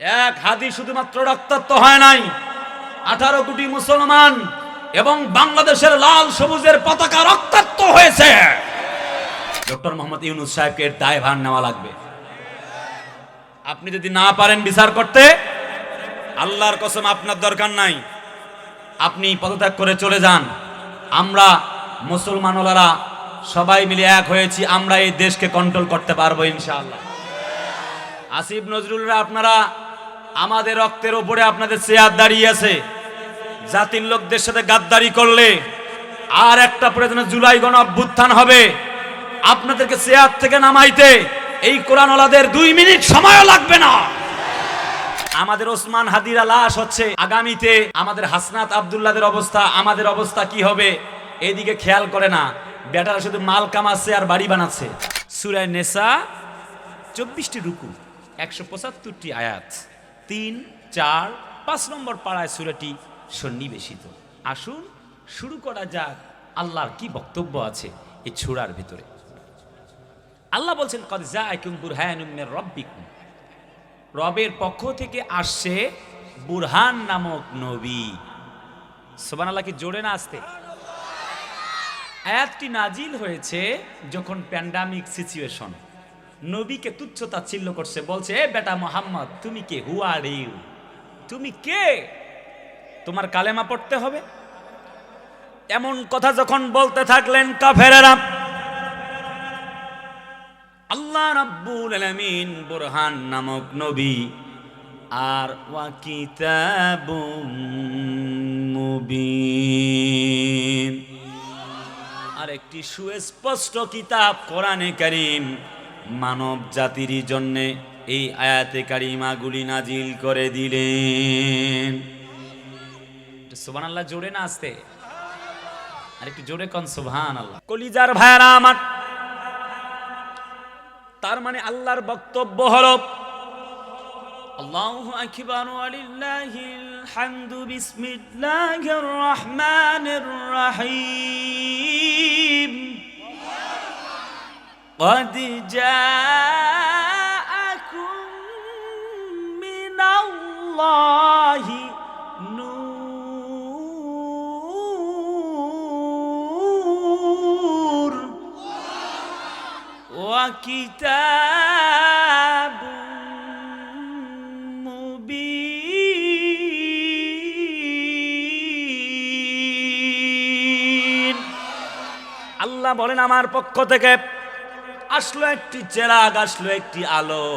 এক হাদি শুধুমাত্র রক্তাক্ত হয় নাই, 18 কোটি মুসলমান এবং বাংলাদেশের লাল সবুজের পতাকা রক্তাক্ত হয়েছে। ডক্টর মোহাম্মদ ইউনূস সাহেবকে দায়ভার নেওয়া লাগবে। আপনি যদি না পারেন বিচার করতে, আল্লাহর কসম আপনার দরকার নাই, আপনি পদত্যাগ করে চলে যান। আমরা মুসলমানরা সবাই মিলে এক হয়েছি, আমরা এই দেশকে কন্ট্রোল করতে পারবো ইনশাআল্লাহ। আসিফ নজরুলরা আপনারা আমাদের রক্তের উপরে আপনাদের চেয়ার দাঁড়িয়ে আছে। জাতির লোকদের সাথে গাদ্দারি করলে আর একটা প্রয়োজনে জুলাই গণ অভ্যুত্থান হবে, আপনাদেরকে চেয়ার থেকে নামাইতে এই কোরআনওয়ালাদের 2 মিনিট সময় লাগবে না। আমাদের ওসমান হাদিরা লাশ হচ্ছে, আগামীতে আমাদের হাসনাত আব্দুল্লাহদের অবস্থা, আমাদের অবস্থা কি হবে এদিকে খেয়াল করে না। বেটারা শুধু মাল কামাচ্ছে আর বাড়ি বানাচ্ছে। সূরা নিসা 24টি রুকু, 175টি আয়াত, 3, 4, 5 নম্বর পাড়ায় সূরাটি সন্নিবেশিত। আসুন শুরু করা যাক। আল্লাহর কি বক্তব্য আছে এই সূরার ভিতরে। আল্লাহ বলছেন, কদ জাআকুম বুরহানুম মির রাব্বিকুম, রবের পক্ষ থেকে আসছে বুরহান নামক নবী। সুবহানাল্লাহ, কি জোরে না আসতে? আয়াতটি নাজিল হয়েছে যখন প্যান্ডামিক সিচুয়েশন, নবীকে তুচ্ছ তাচ্ছিল্য করছে, বলছে এ বেটা মোহাম্মদ তুমি কে, হু আর ইউ, তুমি কে, তোমার কালেমা পড়তে হবে। এমন কথা যখন বলতে থাকলেন কাফেরেরা, আল্লাহ রাব্বুল আলামিন বুরহান নামক নবী আর ওয়া কিতাবুম মুবিন, আর একটি সুস্পষ্ট কিতাব কোরআনে কারীম মানব জাতির জন্য এই আয়াতে কারিমাগুলি নাজিল করে দিলেন। সুবহানাল্লাহ, জোরে না আসতে? আর একটু জোরে কোন সুবহানাল্লাহ। কলিজার ভাইরা আমার, তার মানে আল্লাহর বক্তব্য হলো আল্লাহু আকবার ওয়ালিল্লাহিল হামদু বিসমিল্লাহির রহমানির রহিম قد جاءكم من الله نور وكتاب مبين। আল্লাহ বলেন আমার পক্ষ থেকে আসলো একটি চেরাগ, আসলো একটি আলো,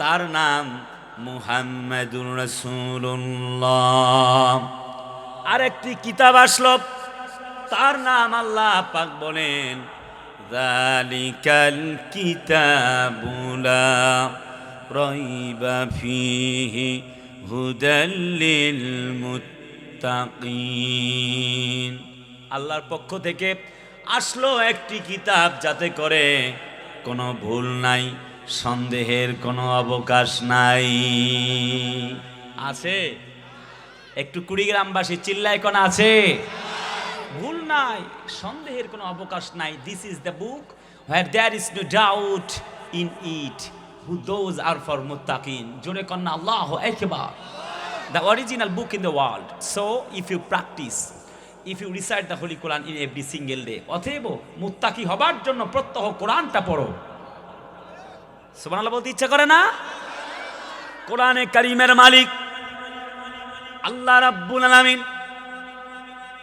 তার নাম মুহাম্মাদুর রাসূলুল্লাহ। আর একটি কিতাব আসলো, তার নাম আল্লাহ পাক বলেন যালিকাল কিতাবু লা রাইবা ফীহি হুদাল লিল মুত্তাকিন। আল্লাহর পক্ষ থেকে আসলো একটি কিতাব যাতে করে কোনো ভুল নাই, সন্দেহের কোনো অবকাশ নাই। আছে? একটু কুড়িগ্রামবাসী চিল্লায় কোন আছে? ভুল নাই, সন্দেহের কোনো অবকাশ নাই। This is the book where there is no doubt in it, who those are for মুত্তাকিন। জোরে কন্না আল্লাহু আকবার। The original book in the world. So if you practise, if you recite the Holy Quran in every single day, অতএব মুত্তাকি হবার জন্য প্রত্যহ কোরআনটা পড়ো। সুবহানাল্লাহ বলতে ইচ্ছা করে না? কোরআনে কারীমের মালিক আল্লাহ রাব্বুল আলামিন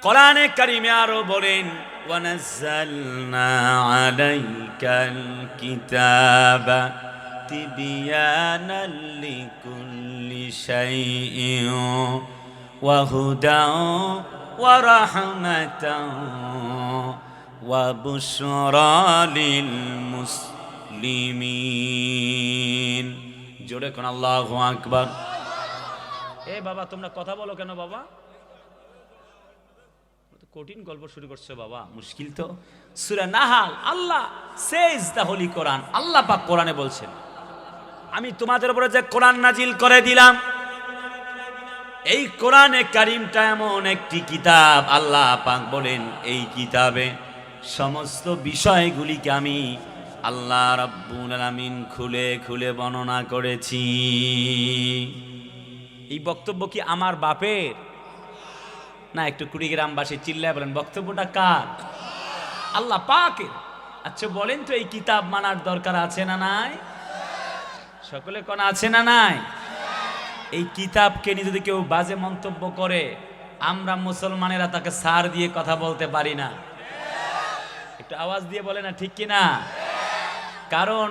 কোরআনে কারীমে আরো বলেন ওয়া নাযালনা আলাইকাল কিতাবা তিবয়ানাল লিকুল্লি শাইইন ওয়া হুদাও ورحمة وبشرى للمسلمين। জোরে কোন আল্লাহু আকবার। এ বাবা তোমরা কথা বলো কেন বাবা? কঠিন গল্প শুরু করছো বাবা, মুশকিল তো। সূরা নাহাল, আল্লাহ সেজ দ্য হোলি কোরআন, আল্লাহ পাক কোরআনে বলছেন আমি তোমাদের উপরে যে কোরআন নাজিল করে দিলাম, এই কোরআনে কারীমটা এমন একটি কিতাব, আল্লাহ পাক বলেন এই কিতাবে সমস্ত বিষয়গুলিকে আমি আল্লাহ রাব্বুল আলামিন খুলে খুলে বর্ণনা করেছি। এই বক্তব্য কি আমার বাপের না? একটু কুড়িগ্রামবাসী চিল্লায় বলেন, বক্তব্যটা কার? আল্লাহ পাকের। আচ্ছা বলেন তো, এই কিতাব মানার দরকার আছে না নাই? সকলে কোন আছে না নাই? এই কিতাবকে নিয়ে যদি কেউ বাজে মন্তব্য করে, আমরা মুসলমানেরা তাকে সার দিয়ে কথা বলতে পারি না। একটু আওয়াজ দিয়ে বলে না, ঠিক কিনা? কারণ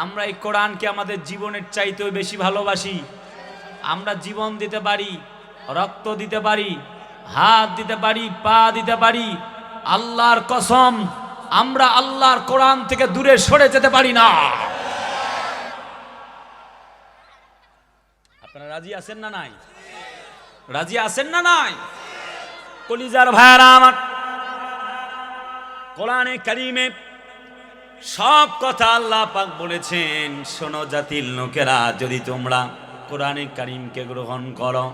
আমরা এই কোরআনকে আমাদের জীবনের চাইতেও বেশি ভালোবাসি। আমরা জীবন দিতে পারি, রক্ত দিতে পারি, হাত দিতে পারি, পা দিতে পারি। আল্লাহর কসম, আমরা আল্লাহর কোরআন থেকে দূরে সরে যেতে পারি না। আপনারা রাজি আছেন না নাই? রাজি আছেন না নাই? কলিজার ভাইরা আমার, কোরআনে কারিমে সব কথা আল্লাহ পাক বলেছেন। শোনো জাতির লোকেরা, যদি তোমরা কোরআনে কারিমকে গ্রহণ করো,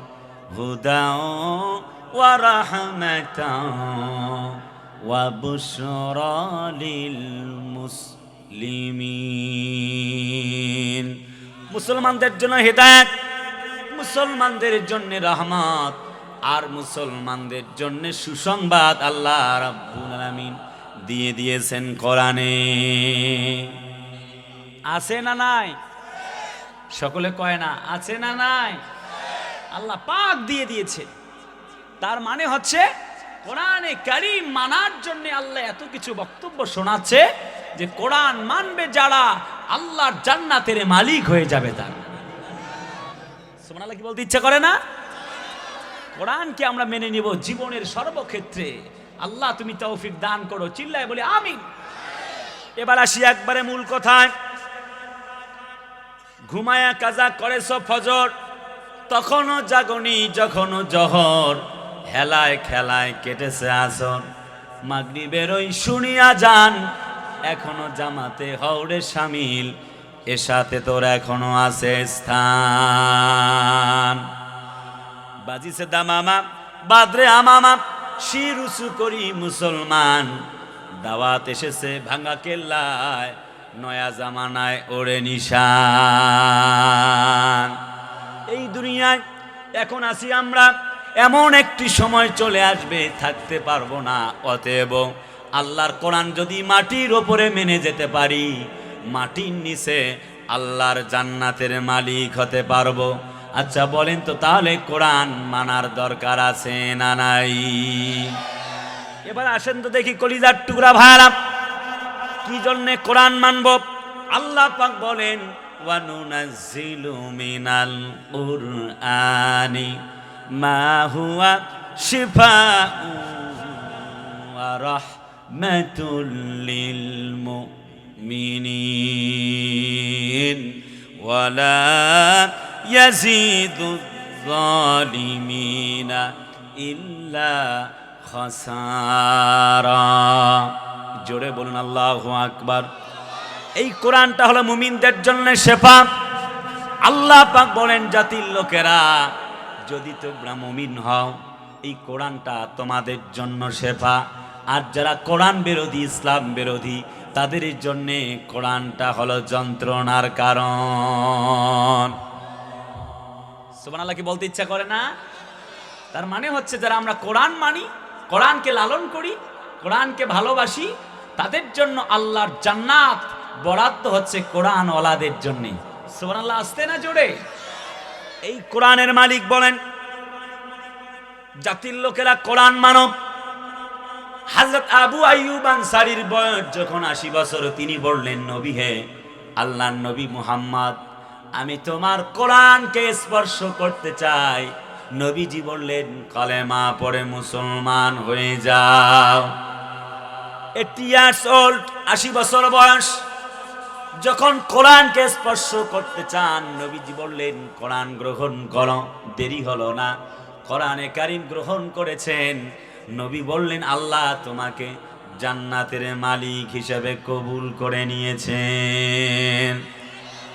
হুদাও ওয়া রাহমাতাও ওয়া বুশরা লিল মুসলিমিন, মুসলমানদের জন্য হেদায়েত, মুসলমানদের জন্য রহমত, আর মুসলমানদের জন্য সুসংবাদ আল্লাহ রাব্বুল আলামিন দিয়ে দিয়েছেন কোরআনে। আছে না নাই? সকলে কয় না, আছে না নাই? আল্লাহ পাক দিয়ে দিয়েছে। তার মানে হচ্ছে কোরআনে কারীম মানার জন্য আল্লাহ এত কিছু বক্তব্য শোনাচ্ছে যে কোরআন মানবে যারা, আল্লাহর জান্নাতের মালিক হয়ে যাবে তারা। সুবহানাল্লাহ কি বলতে ইচ্ছা করে না? কোরআনকে আমরা মেনে নিব জীবনের সর্বক্ষেত্রে। আল্লাহ তুমি তৌফিক দান করো, চিল্লায় বলি আমিন। এবার আসি একবারে মূল কথায়। ঘুমায়া কাজা করেছ ফজর, তখনও জাগনি যখনও জহর, হেলায় খেলায় কেটেছে আসর, মাগরিবের ওই শুনিয়া যান, এখনো জামাতে হওরে শামিল, এর সাথে তোর এখনো আছে স্থান। বাজিছে দামামা বাদরে আমামা, শির উঁচু করি মুসলমান, দাওয়াত এসেছে ভাঙা কেল্লায়, নয়া জামানায় ওরে নিশান। এই দুনিয়ায় এখন আছি আমরা, এমন একটি সময় চলে আসবে থাকতে পারবো না। অতএব আল্লাহর কোরআন যদি মাটির ওপরে মেনে যেতে পারি, মাটির নিচে আল্লাহর জান্নাতের মালিক হতে পারবো। আচ্ছা বলেন তো, তাহলে কোরআন মানার দরকার আছে না নাই? এবার আসেন তো দেখি কলিজার টুকরা ভাইরা, কি জন্য কোরআন মানব? আল্লাহ পাক বলেন, ওয়া নুনাজ্জিলু মিনাল কুরআনি মা হুয়া শিফাউ ওয়া রাহমাতুল লিল মুমিনিন ওয়া লা ইয়াজিদু যালিমিনা ইল্লা খাসারা। জোরে বলুন আল্লাহু আকবার। এই কোরআনটা হলো মুমিনদের জন্য শেফা। আল্লাহ পাক বলেন, জাতির লোকেরা, যদি তোমরা মুমিন হও, এই কোরআনটা তোমাদের জন্য শেফা। আর যারা কোরআন বিরোধী, ইসলাম বিরোধী, তাদের জন্য কোরআনটা হলো যন্ত্রণার কারণ। সুবহানাল্লাহ কি বলতে ইচ্ছা করে না? তার মানে হচ্ছে যারা আমরা কোরআন মানি, কোরআনকে লালন করি, কোরআনকে ভালোবাসি, তাদের জন্য আল্লাহর জান্নাত বরাদ্দ হচ্ছে কোরআন ওয়ালাদের জন্য। সুবহানাল্লাহ আসতে না জোরে? এই কোরআনের মালিক বলেন, জাতির লোকেরা কোরআন মানব। হযরত আবু আইয়ুব আনসারীর বয়স যখন 80 বছর, তিনি বললেন, নবী হে, আল্লাহর নবী মুহাম্মদ, আমি তোমার কোরআনকে স্পর্শ করতে চাই। নবীজি বললেন, কলেমা পড়ে মুসলমান হয়ে যাও। 80 ইয়ার্স ওল্ড, 80 বছর বয়স, যখন কোরআনকে স্পর্শ করতে চান, নবীজি বললেন, কোরআন গ্রহণ করো। দেরি হলো না, কোরআনে কারীম গ্রহণ করেছেন। নবী বললেন, আল্লাহ তোমাকে জান্নাতের মালিক হিসেবে কবুল করে নিয়েছেন।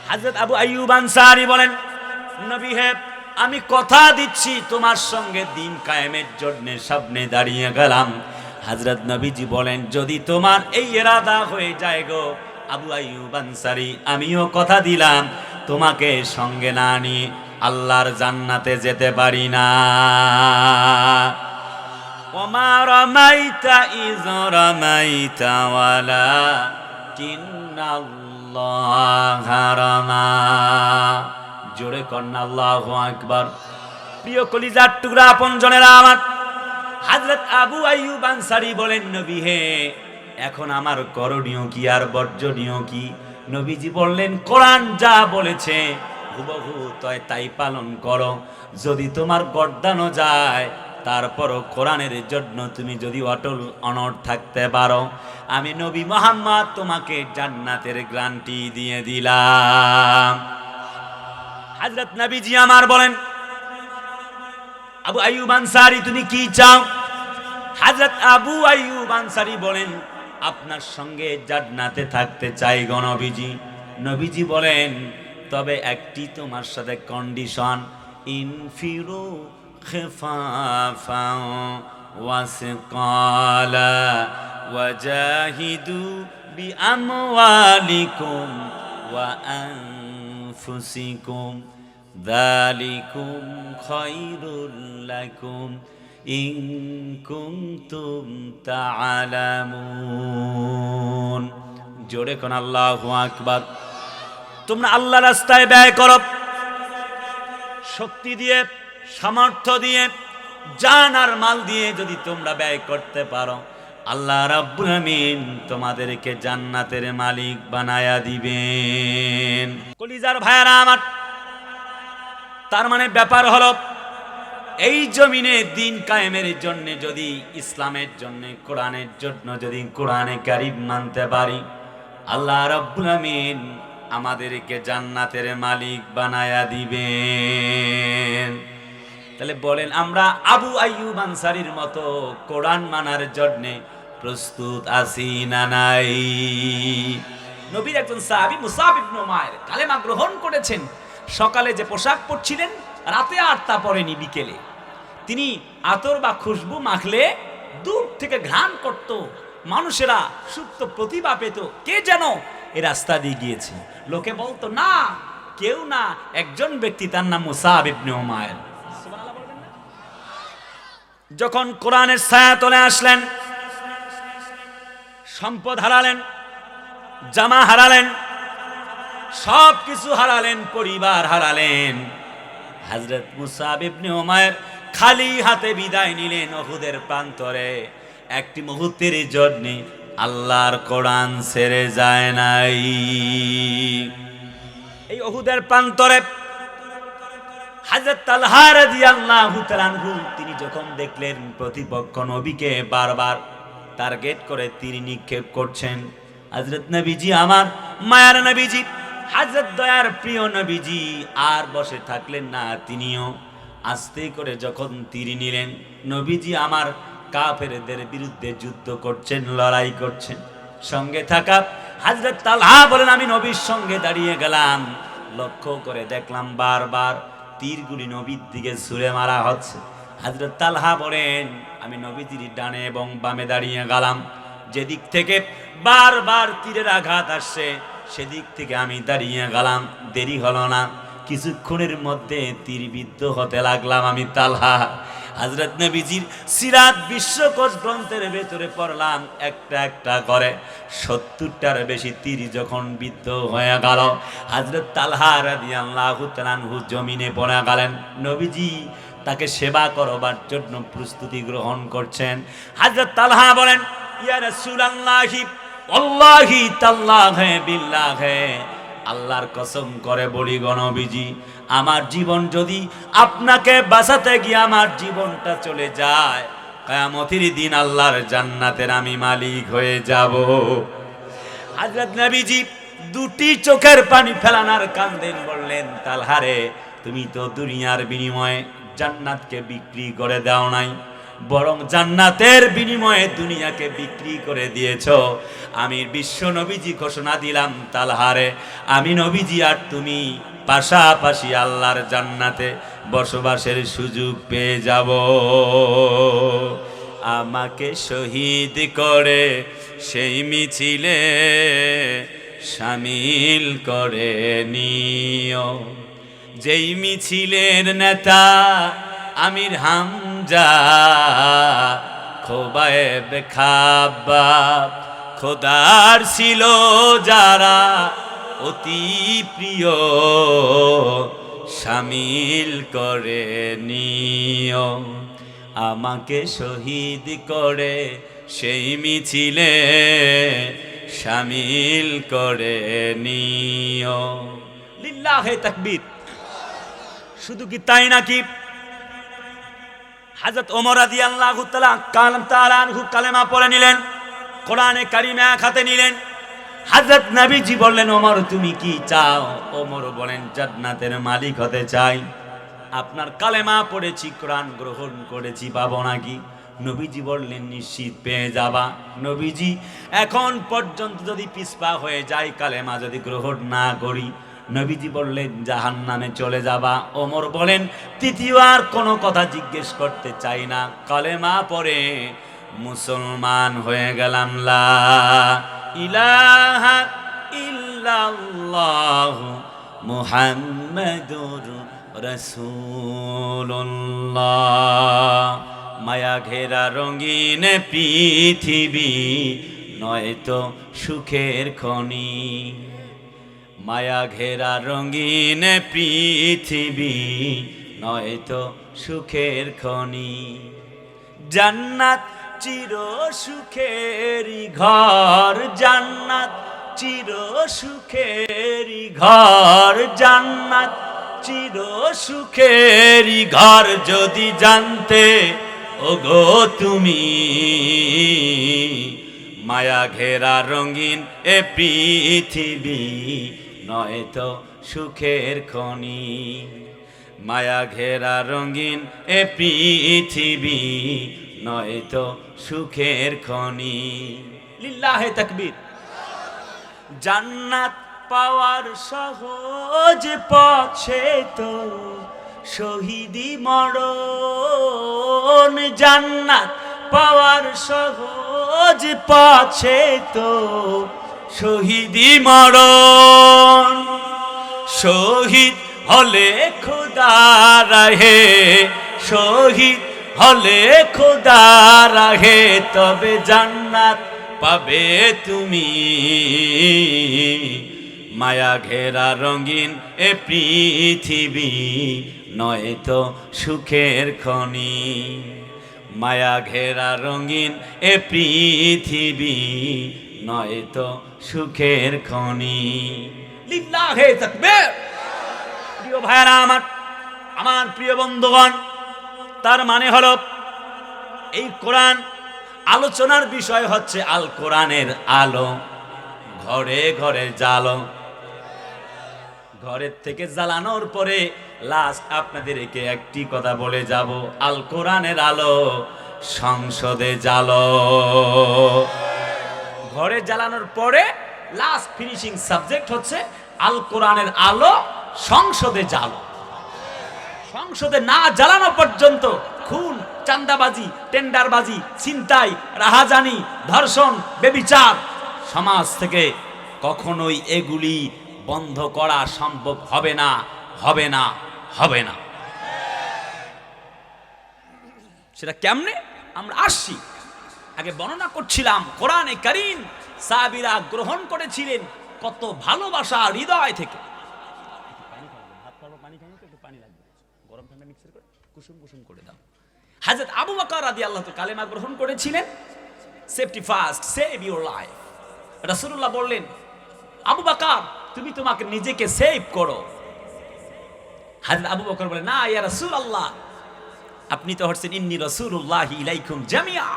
হযরত আবু আইয়ুব আনসারী বলেন, নবী হে, আমি কথা দিচ্ছি তোমার সঙ্গে দিন কায়েমের জন্য সামনে দাঁড়িয়ে গেলাম। হযরত নবীজি বলেন, যদি তোমার এই ইরাদা হয়ে যায় গো, আবু আইয়ুব আনসারী, আমিও কথা দিলাম তোমাকে সঙ্গে না নিয়ে আল্লাহর জান্নাতে যেতে পারি না। ওমা রামাইতা ইয রামাইতা ওয়ালাকিন্নাল্লাহা রামা। জোরে কন্না আল্লাহু আকবার। প্রিয় কলিজার টুকরা আপনজনেরা আমার, হযরত আবু আইয়ুব আনসারী বলেন, নবী হে, এখন আমার করণীয় কি আর বর্জনীয় কি? নবীজি বললেন, কোরআন যা বলেছে হুবহু তাই পালন করো। যদি তোমার গর্দানও যায়, তারপরও কোরআনের জন্য তুমি যদি অটল অনড় থাকতে পারো, আমি নবী মুহাম্মদ তোমাকে জান্নাতের গ্যারান্টি দিয়ে দিলাম। হযরত নবীজি আমার বলেন, আবু আইয়ুব আনসারী তুমি কি চাও? হযরত আবু আইয়ুব আনসারী বলেন, আপনার সঙ্গে জান্নাতে থাকতে চাই গো নবীজি। নবীজি বলেন, তবে একটি তোমার সাথে কন্ডিশন, ইনফিরু খিফাফান ওয়াসকালা ওয়াজাহিদু বিআমওয়ালিকুম ওয়া আনফুসিকুম যালিকুম খায়রুল লাকুম ইন কুনতুম তা'লামুন। জোরে কোন আল্লাহু আকবার। তোমরা আল্লাহর রাস্তায় ব্যয় করো, শক্তি দিয়ে, সামর্থ্য দিয়ে, জান আর মাল দিয়ে যদি তোমরা ব্যয় করতে পারো, আল্লাহ রাব্বুল আমিন তোমাদেরকে জান্নাতের মালিক বানায়া দিবেন। কলিজার ভাইয়ারা আমার, তার মানে ব্যাপার হলো, এই জমিনে দিন কায়েমের জন্য, যদি ইসলামের জন্য, কোরআনের জন্য যদি কোরআনে কারীম মানতে পারি, আল্লাহ রাব্বুল আমিন আমাদেরকে জান্নাতের মালিক বানায়া দিবেন। তাহলে বলেন, আমরা আবু আইয়ুব আনসারীর মতো কোরআন মানার জন্য প্রস্তুত আছি না নাই? নবীর একজন সাহাবী মুসাব ইবনে উমাইর কালেমা গ্রহণ করেছেন। সকালে যে পোশাক পরছিলেন, রাতে আর তা পরেনি। বিকেলে তিনি আতর বা খুশবু মাখলে দূর থেকে ঘ্রাণ করত, মানুষেরা সুপ্ত প্রতিভা পেত, কে যেন এই রাস্তা দিয়ে গিয়েছে। লোকে বলতো, না কেউ না, একজন ব্যক্তি, তার নাম মুসাব ইবনে উমাইর। যখন কোরআনের ছায়াতলে আসলেন, সম্পদ হারালেন, জামা হারালেন, সব কিছু হারালেন, পরিবার হারালেন। হযরত মুসাব ইবনে উমাইর খালি হাতে বিদায় নিলেন উহুদের প্রান্তরে। একটি মুহূর্তের জন্য আল্লাহর কোরআন ছেড়ে যায় নাই। এই উহুদের প্রান্তরে হযরত তালহা রাদিয়াল্লাহু তাআলা আনহু, তিনি যখন দেখলেন প্রতিপক্ষ নবীকে বারবার টার্গেট করে তীর নিক্ষেপ করছেন, হযরত নবীজি আমার, মায়ার নবীজি, হযরত দয়ার প্রিয় নবীজি আর বসে থাকলেন না। তিনিও আস্তে করে যখন তীর নিলেন, নবীজি আমার কাফেরদের বিরুদ্ধে যুদ্ধ করছেন, লড়াই করছেন। সঙ্গে থাকা হযরত তালহা বলেন, আমি নবীর সঙ্গে দাঁড়িয়ে গেলাম, লক্ষ্য করে দেখলাম বারবার তীরগুলি নবীর দিকে ছুঁড়ে মারা হচ্ছে। হযরত তালহা বলেন, আমি নবীজির ডানে এবং বামে দাঁড়িয়ে গেলাম। যেদিক থেকে বারবার তীরের আঘাত আসছে, সেদিক থেকে আমি দাঁড়িয়ে গেলাম। দেরি হলো না, কিছুক্ষণের মধ্যে তীরবিদ্ধ হতে লাগলাম আমি তালহা। হযরত নবীজির সিরাত বিশ্বকোষ গ্রন্থের ভেতরে পড়লাম, একটা একটা করে ৭০টার বেশি তীর যখন বিদ্ধ হয়ে গেল, হযরত তালহা রাদিয়াল্লাহু তাআলা আনহু জমিনে পড়ে গেলেন। নবীজি তাকে সেবা করবার জন্য প্রস্তুতি গ্রহণ করছেন। হযরত তালহা বলেন, ইয়া রাসূলুল্লাহি ওয়াল্লাহি তাল্লাহি বিল্লাহি, আল্লাহর কসম করে বলি গো নবীজি, আমার জীবন যদি আপনাকে বাঁচাতে গিয়ে আমার জীবনটা চলে যায়, কিয়ামতের দিন আল্লাহর জান্নাতের আমি মালিক হয়ে যাব। হযরত নবীজি দুটি চোখের পানি ফেলানার কান্দেন, বললেন, তালহারে, তুমি তো দুনিয়ার বিনিময়ে জান্নাতকে বিক্রি করে দাও নাই, বরং জান্নাতের বিনিময়ে দুনিয়াকে বিক্রি করে দিয়েছো। আমি বিশ্ব নবীজি ঘোষণা দিলাম, তালহারে, আমি নবীজি আর তুমি পাশাপাশি আল্লাহর জান্নাতে বসবাসের সুযোগ পেয়ে যাব। আমাকে শহীদ করে সেই মিছিলে শামিল করে নিও। যেই মিছিলের নেতা আমির হামজা, খোবায়েব খাব্বাব, খোদার ছিল যারা অতি প্রিয়, শামিল করে নিও। আমাকে শহীদ করে সেই মিছিলে শামিল করে নিও। লিল্লাহে তাকবীর। শুধু কি তাই নাকি, হযরত ওমর রাদিয়াল্লাহু তাআলা আনহু কালেমা পড়ে নিলেন, কোরআনে কারিম এক হাতে নিলেন। হযরত নবীজি বললেন, ওমর তুমি কি চাও? ওমর বলেন, জান্নাতের মালিক হতে চাই। আপনার কালেমা পড়েছি, কোরআন গ্রহণ করেছি, পাবো নাকি? নবীজি বললেন, নিশ্চিত পেয়ে যাবা। নবীজি এখন পর্যন্ত যদি পিছপা হয়ে যায়, কালেমা যদি গ্রহণ না করি, নবীজি বললেন জাহান্নামে চলে যাবা। ওমর বলেন, তৃতীয় আর কোনো কথা জিজ্ঞেস করতে চাই না, কালেমা পড়ে মুসলমান হয়ে গেলাম। লা ইলাহা ইল্লাল্লাহু মুহাম্মাদুর রাসূলুল্লাহ। মায়া ঘেরা রঙিন পৃথিবী নয়তো সুখের খনি, মায়া ঘেরা রঙিন পৃথিবী নয়তো সুখের খনি। জান্নাত চির সুখেরই ঘর, জান্নাত চির সুখেরই ঘর, জান্নাত চির সুখেরই ঘর। যদি জানতে ওগো তুমি, মায়া ঘেরা রঙিন এ পৃথিবী নয়তো সুখের খনি, মায়া ঘেরা রঙিন এ পৃথিবী নয়তো সুখের খনি। লিল্লাহে তাকবীর। জান্নাত পাওয়ার সহজ পথে তো শহীদি মরণ, জান্নাত পাওয়ার সহজ পথে তো শহীদি মরণ। শহীদ হলে খোদা রাহে, শহীদ হলে খোদা রাহে, তবে জান্নাত পাবে তুমি। মায়া ঘেরা রঙিন এ পৃথিবী নয়তো সুখের খনি, মায়া ঘেরা রঙিন এ পৃথিবী নয়তো সুখের খনি। লিল্লাহে তাকবীর। প্রিয় ভাইরা আমার, আমার প্রিয় বন্ধুগণ, তার মানে হলো এই কোরআন আলোচনার বিষয় হচ্ছে আল কোরআনের আলো, ঘরে ঘরে জ্বালো। ঘরের থেকে জ্বালানোর পরে লাস্ট আপনাদেরকে একটি কথা বলে যাব, আল কোরআনের আলো সংসদে জ্বালো। ঘরে জ্বালানোর পরে লাস্ট ফিনিশিং সাবজেক্ট হচ্ছে আল কোরআনের আলো সংসদে জ্বালো। সংসদে না জ্বালানো পর্যন্ত খুন, চাঁদাবাজি, টেন্ডারবাজি, ছিনতাই, রাহাজানি, ধর্ষণ, ব্যভিচার সমাজ থেকে কখনোই এগুলি বন্ধ করা সম্ভব হবে না, হবে না, হবে না। সেটা কেমনে আমরা আসছি, আগে বর্ণনা করছিলাম কোরআনে কারীম সাহাবীরা গ্রহণ করেছিলেন কত ভালোবাসা হৃদয় থেকে। হযরত আবু বকর রাদিয়াল্লাহু তাআলা কালেমা গ্রহণ করেছিলেন, safety first, save your life. রাসূলুল্লাহ বললেন, আবু বকর তুমি তোমাকে নিজেকে সেভ করো। হযরত আবু বকর বলেন, না ইয়া রাসূলুল্লাহ, আপনি তো হচ্ছেন ইন্নী রাসূলুল্লাহি ইলাইকুম জামিআ,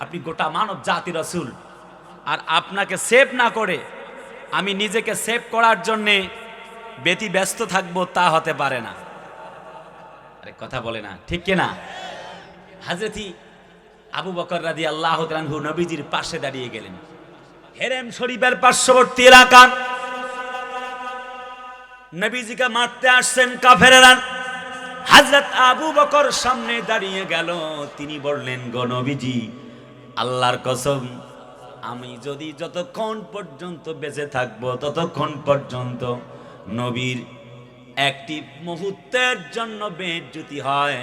আপনি গোটা মানব জাতি রাসূল, আর আপনাকে সেভ না করে আমি নিজেকে সেভ করার জন্যে ব্যস্ত থাকবো তা হতে পারে না। আরে কথা বলে না, ঠিক কিনা? হযরত আবু বকর রাদিয়াল্লাহু তাআলা আনহু নবীজির পাশে দাঁড়িয়ে গেলেন। হেরেম শরীফের পার্শ্ববর্তী এলাকা, নবীজিকে মারতে আসছেন কাফেররা। হযরত আবু বকর সামনে দাঁড়িয়ে গেল। তিনি বললেন, গো নবীজি, আল্লাহর কসম আমি যদি যতক্ষণ পর্যন্ত বেঁচে থাকবো ততক্ষণ পর্যন্ত নবীর একটি মুহূর্তের জন্য বেইজ্জতি হয়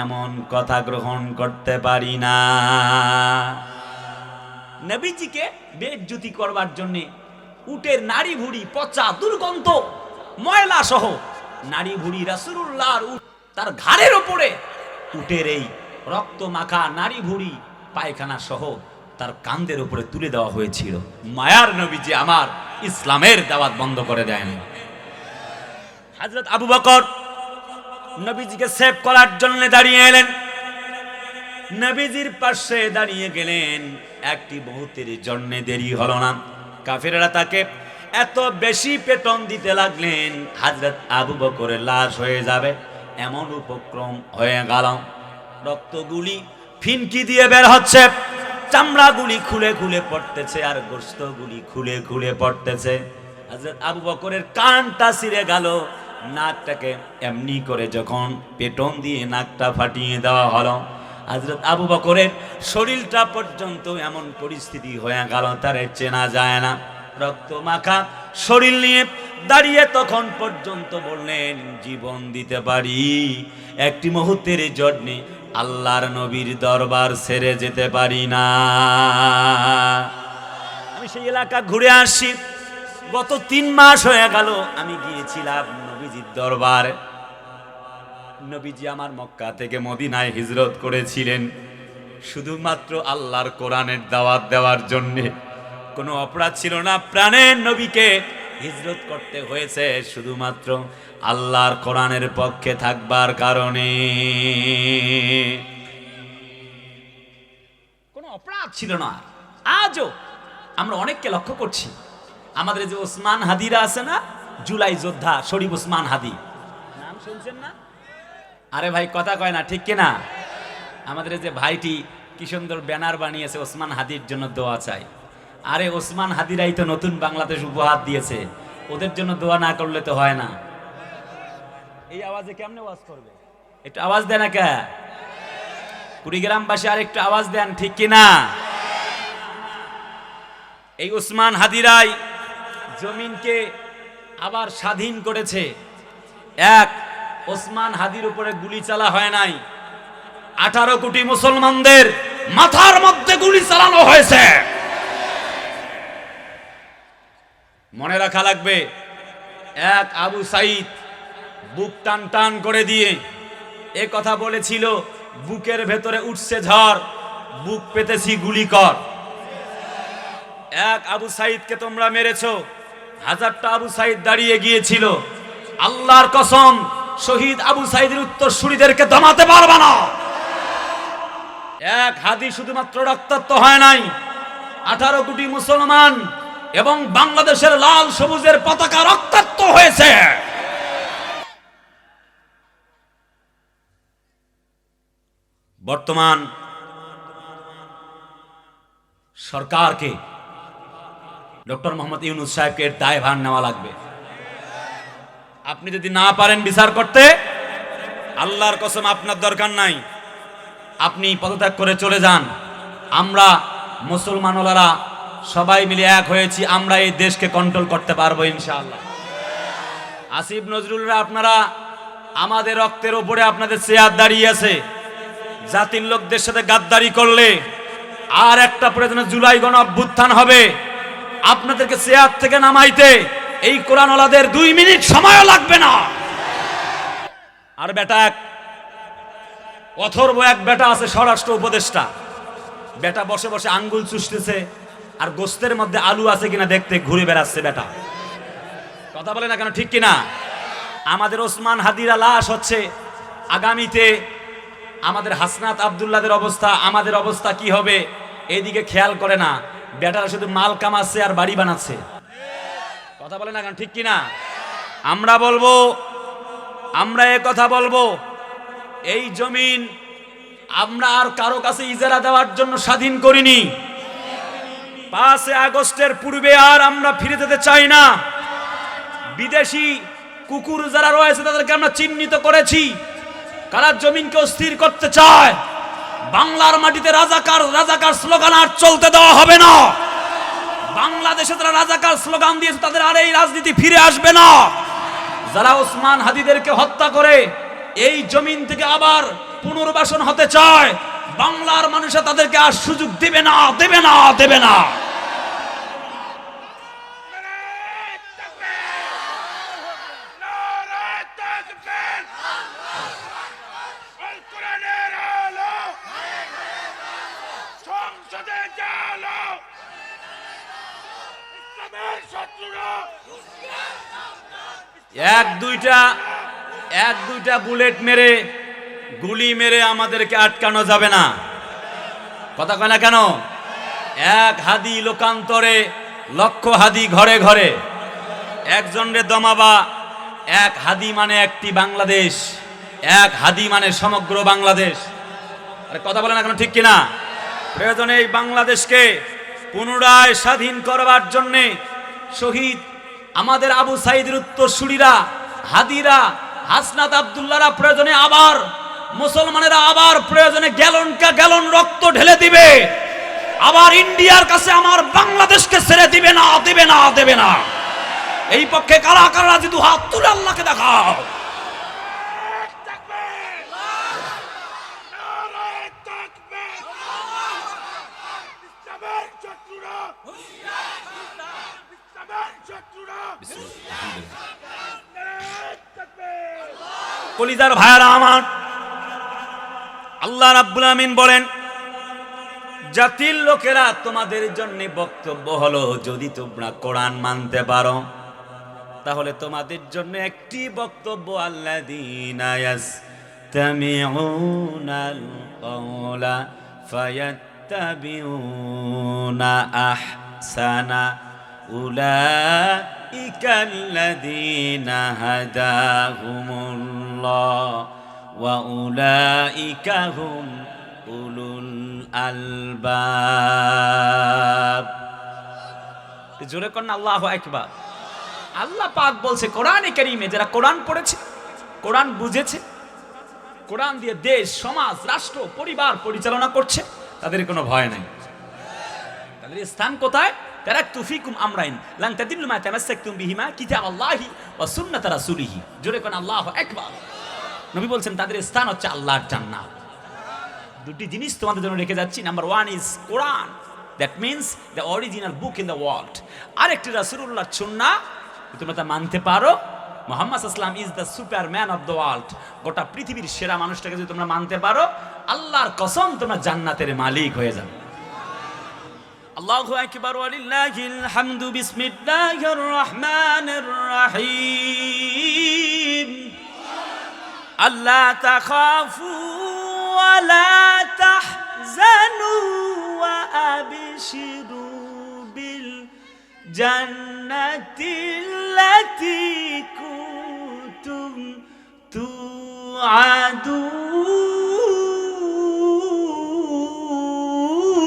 এমন কথা গ্রহণ করতে পারি না। নবীজিকে বেইজ্জতি করবার জন্য উটের নাড়ি ভুড়ি পচা দুর্গন্ধ ময়লা সহ নাড়ি ভুড়ি রাসূলুল্লাহর তার ঘাড়ের উপরে উটের এই রক্ত মাখা নাড়ি ভুড়ি পায়খানা সহ তার কাঁধের উপরে তুলে দেওয়া হয়েছিল। মায়ার নবীজি আমার ইসলামের দাওয়াত বন্ধ করে দেয়নি। হযরত আবু বকর নবীজিকে সেভ করার জন্য দাঁড়িয়ে এলেন, নবীজির পাশে দাঁড়িয়ে গেলেন। একটি মুহূর্তের জন্য দেরি হলো না, কাফেররা তাকে এত বেশি পেটন দিতে লাগলেন হযরত আবু বকরের লাশ হয়ে যাবে এমন উপক্রম হয়ে গেল। রক্তগুলি ফিনকি দিয়ে বের হচ্ছে, চামড়াগুলি খুলে খুলে পড়তেছে আর গোশতগুলি খুলে খুলে পড়তেছে। হযরত আবু বকরের কানটা ছিঁড়ে গেল, নাকটাকে এমনি করে যখন পেটন দিয়ে নাকটা ফাটিয়ে দেওয়া হলো, হযরত আবু বকরের শরীরটা পর্যন্ত এমন পরিস্থিতি হয়ে গেল তার চেনা যায় না। রক্ত মাখা শরীর নিয়ে দাঁড়িয়ে তখন পর্যন্ত বললেন, জীবন দিতে পারি একটি মুহূর্তের জন্য আল্লাহর নবীর দরবার ছেড়ে যেতে পারি না। আমি সেই এলাকা ঘুরে আসি, গত 3 মাস হয়ে গেল আমি গিয়েছিলাম নবীজির দরবারে। নবীজি আমার মক্কা থেকে মদিনায় হিজরত করেছিলেন শুধুমাত্র আল্লাহর কোরআনের দাওয়াত দেওয়ার জন্য। কোনো অপরাধ ছিল না, প্রাণের নবীকে হিজরত করতে হয়েছে শুধুমাত্র আল্লাহর কোরআনের পক্ষে থাকবার কারণে। কোনো অপরাধ ছিল না। আজও আমরা অনেককে লক্ষ্য করছি, আমাদের যে ওসমান হাদিরা আছে না, জুলাই যোদ্ধা শরীফ ওসমান হাদি, নাম শুনছেন না? আরে ভাই কথা কয় না, ঠিক কিনা? আমাদের যে ভাইটি কি সুন্দর ব্যানার বানিয়েছে ওসমান হাদির জন্য দোয়া চাই। আরে ওসমান হাদিরাই তো নতুন বাংলাদেশ উপহার দিয়েছে, ওদের জন্য দোয়া না করলে তো হয় না। এই আওয়াজে কেমনে ওয়াজ করবে? একটু আওয়াজ দেন না কে? কুড়িগ্রামবাসী আর একটু আওয়াজ দেন, ঠিক কিনা? এই ওসমান হাদিরাই জমিনকে আবার স্বাধীন করেছে। এক ওসমান হাদির উপরে গুলি চালা হয় নাই, 18 কোটি মুসলমানদের মাথার মধ্যে গুলি চালানো হয়েছে। মনে রাখা লাগবে, এক আবু সাইদ বুক টান টান করে দিয়ে এ কথা বলেছিল, বুকের ভেতরে উঠছে ঝড়, বুক পেতেছি গুলি কর। এক আবু সাইদকে তোমরা মেরেছো, 1000টা আবু সাইদ দাঁড়িয়ে গিয়েছিল। আল্লাহর কসম, শহীদ আবু সাইদের উত্তরসূরিদেরকে দমাতে পারবে না। এক হাদি শুধুমাত্র রক্তাক্ত হয় নাই, 18 কোটি মুসলমান এবং বাংলাদেশের লাল সবুজের পতাকা রক্তাক্ত হয়েছে। বর্তমান সরকারকে ডক্টর মোহাম্মদ ইউনূস সাহেবকে এর দায়ভার নেওয়া লাগবে। আপনি যদি না পারেন বিচার করতে, আল্লাহর কসম আপনার দরকার নাই, আপনি পদত্যাগ করে চলে যান। আমরা মুসলমানরা সবাই মিলে এক হয়েছি, আমরা এই দেশকে কন্ট্রোল করতে পারবো ইনশাআল্লাহ। আসিফ নজরুলরা আপনারা আমাদের রক্তের উপরে আপনাদের চেয়ার দাঁড়িয়ে আছে। জাতির লোকদের সাথে গাদ্দারি করলে আর একটা প্রয়োজনে জুলাই গণ অভ্যুত্থান হবে, আপনাদেরকে চেয়ার থেকে নামাইতে এই কোরআনওয়ালাদের 2 মিনিট সময় লাগবে না। আর বেটা এক অথর্ব এক বেটা আছে স্বরাষ্ট্র উপদেষ্টা, বেটা বসে বসে আঙ্গুল চুষতেছে আর গোস্তের মধ্যে আলু আছে কিনা দেখতে ঘুরে বেড়াচ্ছে বেটা। কথা বলে না কেন, ঠিক কিনা? আমাদের ওসমান হাদিরা লাশ হচ্ছে, আগামীতে আমাদের হাসনাত আব্দুল্লাহদের অবস্থা, আমাদের অবস্থা কি হবে এইদিকে খেয়াল করে না। বেটারা শুধু মাল কামাচ্ছে আর বাড়ি বানাচ্ছে। কথা বলে না কেন, ঠিক কিনা? আমরা বলবো, আমরা এ কথা বলবো, এই জমিন আমরা আর কারো কাছে ইজারা দেওয়ার জন্য স্বাধীন করিনি। 5 আগস্টের পূর্বে আর আমরা ফিরে যেতে চাই না। বিদেশি কুকুর যারা রয়েছে তাদেরকে আমরা চিহ্নিত করেছি, কারা জমিনকে অস্থির করতে চায়। বাংলার মাটিতে রাজাকার রাজাকার স্লোগান আর চলতে দেওয়া হবে না। বাংলাদেশে যারা রাজাকার স্লোগান দিয়েছে তাদের আর এই রাজনীতি ফিরে আসবে না। যারা ওসমান হাদিদেরকে হত্যা করে এই জমিন থেকে আবার পুনর্বাসন হতে চায়, বাংলার মানুষরা তাদেরকে আর সুযোগ দেবে না, দেবে না, দেবে না। এক দুইটা বুলেট মেরে, গুলি মেরে আমাদেরকে আটকানো যাবে না। কথা কয় না কেন? এক হাদি লোকান্তরে লক্ষ হাদি ঘরে ঘরে, একজন রে দমাবা। এক হাদি মানে একটি বাংলাদেশ, এক হাদি মানে সমগ্র বাংলাদেশ। আরে কথা বলে না কেন, ঠিক কিনা? প্রয়োজনে এই বাংলাদেশকে পুনরায় স্বাধীন করবার জন্যে শহীদ আমাদের আবু সাইদের উত্তরসূরিরা, হাদিরা, হাসনাত আব্দুল্লাহরা প্রয়োজনে আবার মুসলমানেরা আবার প্রয়োজনে গ্যালনকা গ্যালন রক্ত ঢেলে দিবে, আবার ইন্ডিয়ার কাছে আমার বাংলাদেশকে ছেড়ে দিবে না, দিবে না, দেবে না। এই পক্ষে কারা কারা রাজি? দু হাত তুলে আল্লাহকে দেখাও। কলিজার ভাইয়ারা আমার, আল্লাহ রাব্বুল আমিন বলেন, জাতির লোকেরা তোমাদের জন্য বক্তব্য হলো, যদি তোমরা কোরআন মানতে পারো তাহলে তোমাদের জন্য একটি বক্তব্য, আল্লাযীনা ইয়াসতামিউনাল কওলা ফায়াত্তাবিউনা আহসানা উলাইকাল্লাযীনা হাদাহুমুল্লাহ ওয়া উলাইকা হুম উলুল আলবাব। জোরে কর না আল্লাহু আকবার। আল্লাহ পাক বলছে কোরআনে কারীমে, যারা কোরআন পড়েছে, কোরআন বুঝেছে, কোরআন দিয়ে দেশ, সমাজ, রাষ্ট্র, পরিবার পরিচালনা করছে, তাদের কোনো ভয় নাই। তাদের স্থান কোথায়? তারাকতু ফীকুম আমরাইন লান তাদিল্লু মা তামাসসাকতুম বিহিমা কিতাবাল্লাহি ওয়া সুন্নাত রাসূলিহি। জোরে কোন আল্লাহু আকবার। নবী বলছেন তাদের স্থান হচ্ছে আল্লাহর জান্নাত। দুটি জিনিস তোমাদের জন্য রেখে যাচ্ছি। Number 1 is Quran, that means the original book in the world. আরেকটি রাসূলুল্লাহর সুন্নাহ, তোমরা তা মানতে পারো। মুহাম্মদ সাল্লাল্লাহু আলাইহি ওয়াসাল্লাম is the Superman of the world. গোটা পৃথিবীর সেরা মানুষটাকে যদি তোমরা মানতে পারো, আল্লাহর কসম তোমরা জান্নাতের মালিক হয়ে যাবে। আল্লাহু আকবার ওয়ালিল্লাহিল হামদু। বিসমিল্লাহির রহমানির রহিম। আল্লা তাখাফু ওয়া লা তাহজানু ওয়া আবশিরু বিল জান্নাতিল্লাতী কুনতুম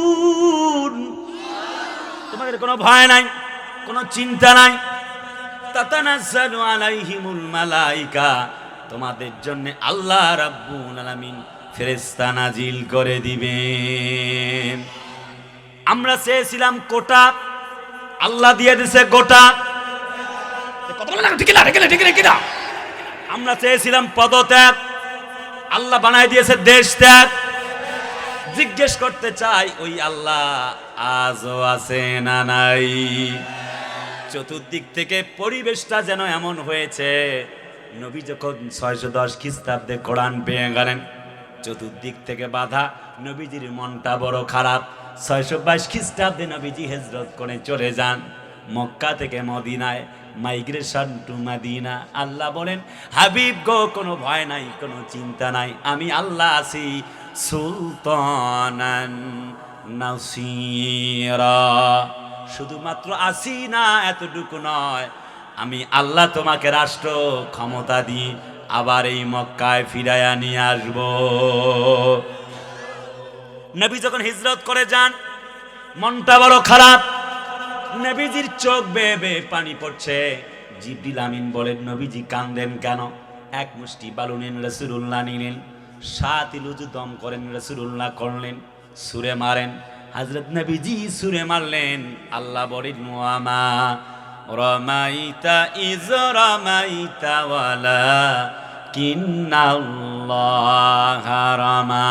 তুআদুন। তোমাদের কোনো ভয় নাই, কোনো চিন্তা নাই। তাতানাজ্জালু আলাইহিমুল মালাইকা, তোমাদের জন্য আল্লাহ রাব্বুল আলামিন ফেরেশতা নাজিল করে দিবেন। আমরা চেয়েছিলাম কোটা, আল্লাহ দিয়ে দিয়েছে গোটা। কথা বলে না, ঠিক না, ঠিক না, ঠিক না, ঠিক না। আমরা চেয়েছিলাম পদত্যাগ, আল্লাহ বানায় দিয়েছে দেশ ত্যাগ। জিজ্ঞেস করতে চাই, ওই আল্লাহ আজও আছে না নাই? চতুর্দিক থেকে পরিবেশটা যেন এমন হয়েছে, নবী যখন 610 খ্রিস্টাব্দে কোরআন পেয়ে গেলেন, চতুর্দিক থেকে বাধা, নবীজির মনটা বড় খারাপ। 622 খ্রিস্টাব্দে নবীজি হিজরত করে চলে যান মক্কা থেকে মদিনায়, মাইগ্রেশন টু মদিনা। আল্লাহ বলেন, হাবিব গো, কোনো ভয় নাই, কোনো চিন্তা নাই, আমি আল্লাহ আছি সুলতানান নাসিরা। শুধুমাত্র আসি না, এতটুকু নয়, আমি আল্লাহ তোমাকে রাষ্ট্র ক্ষমতা দিই, আবার এই মক্কায় ফিরাইয়া নিয়ে আসব। নবী যখন হিজরত করে যান, মনটা বড় খারাপ, নবীজির চোখ বেয়ে বেয়ে পানি পড়ছে। জিবরিল আমিন বলেন, নবীজি কান্দেন কেন? এক মুষ্টি বালু নিন, রাসূলুল্লাহ নিলেন, 7 ইলুজু দম করেন, রাসূলুল্লাহ করলেন, সুরে মারেন, হযরত নবীজি সুরে মারলেন, আল্লাহ বলেন ওয়ামা রামাইতা ইজ রামাইতা ওয়ালা কিন্নাল্লাহা রামা।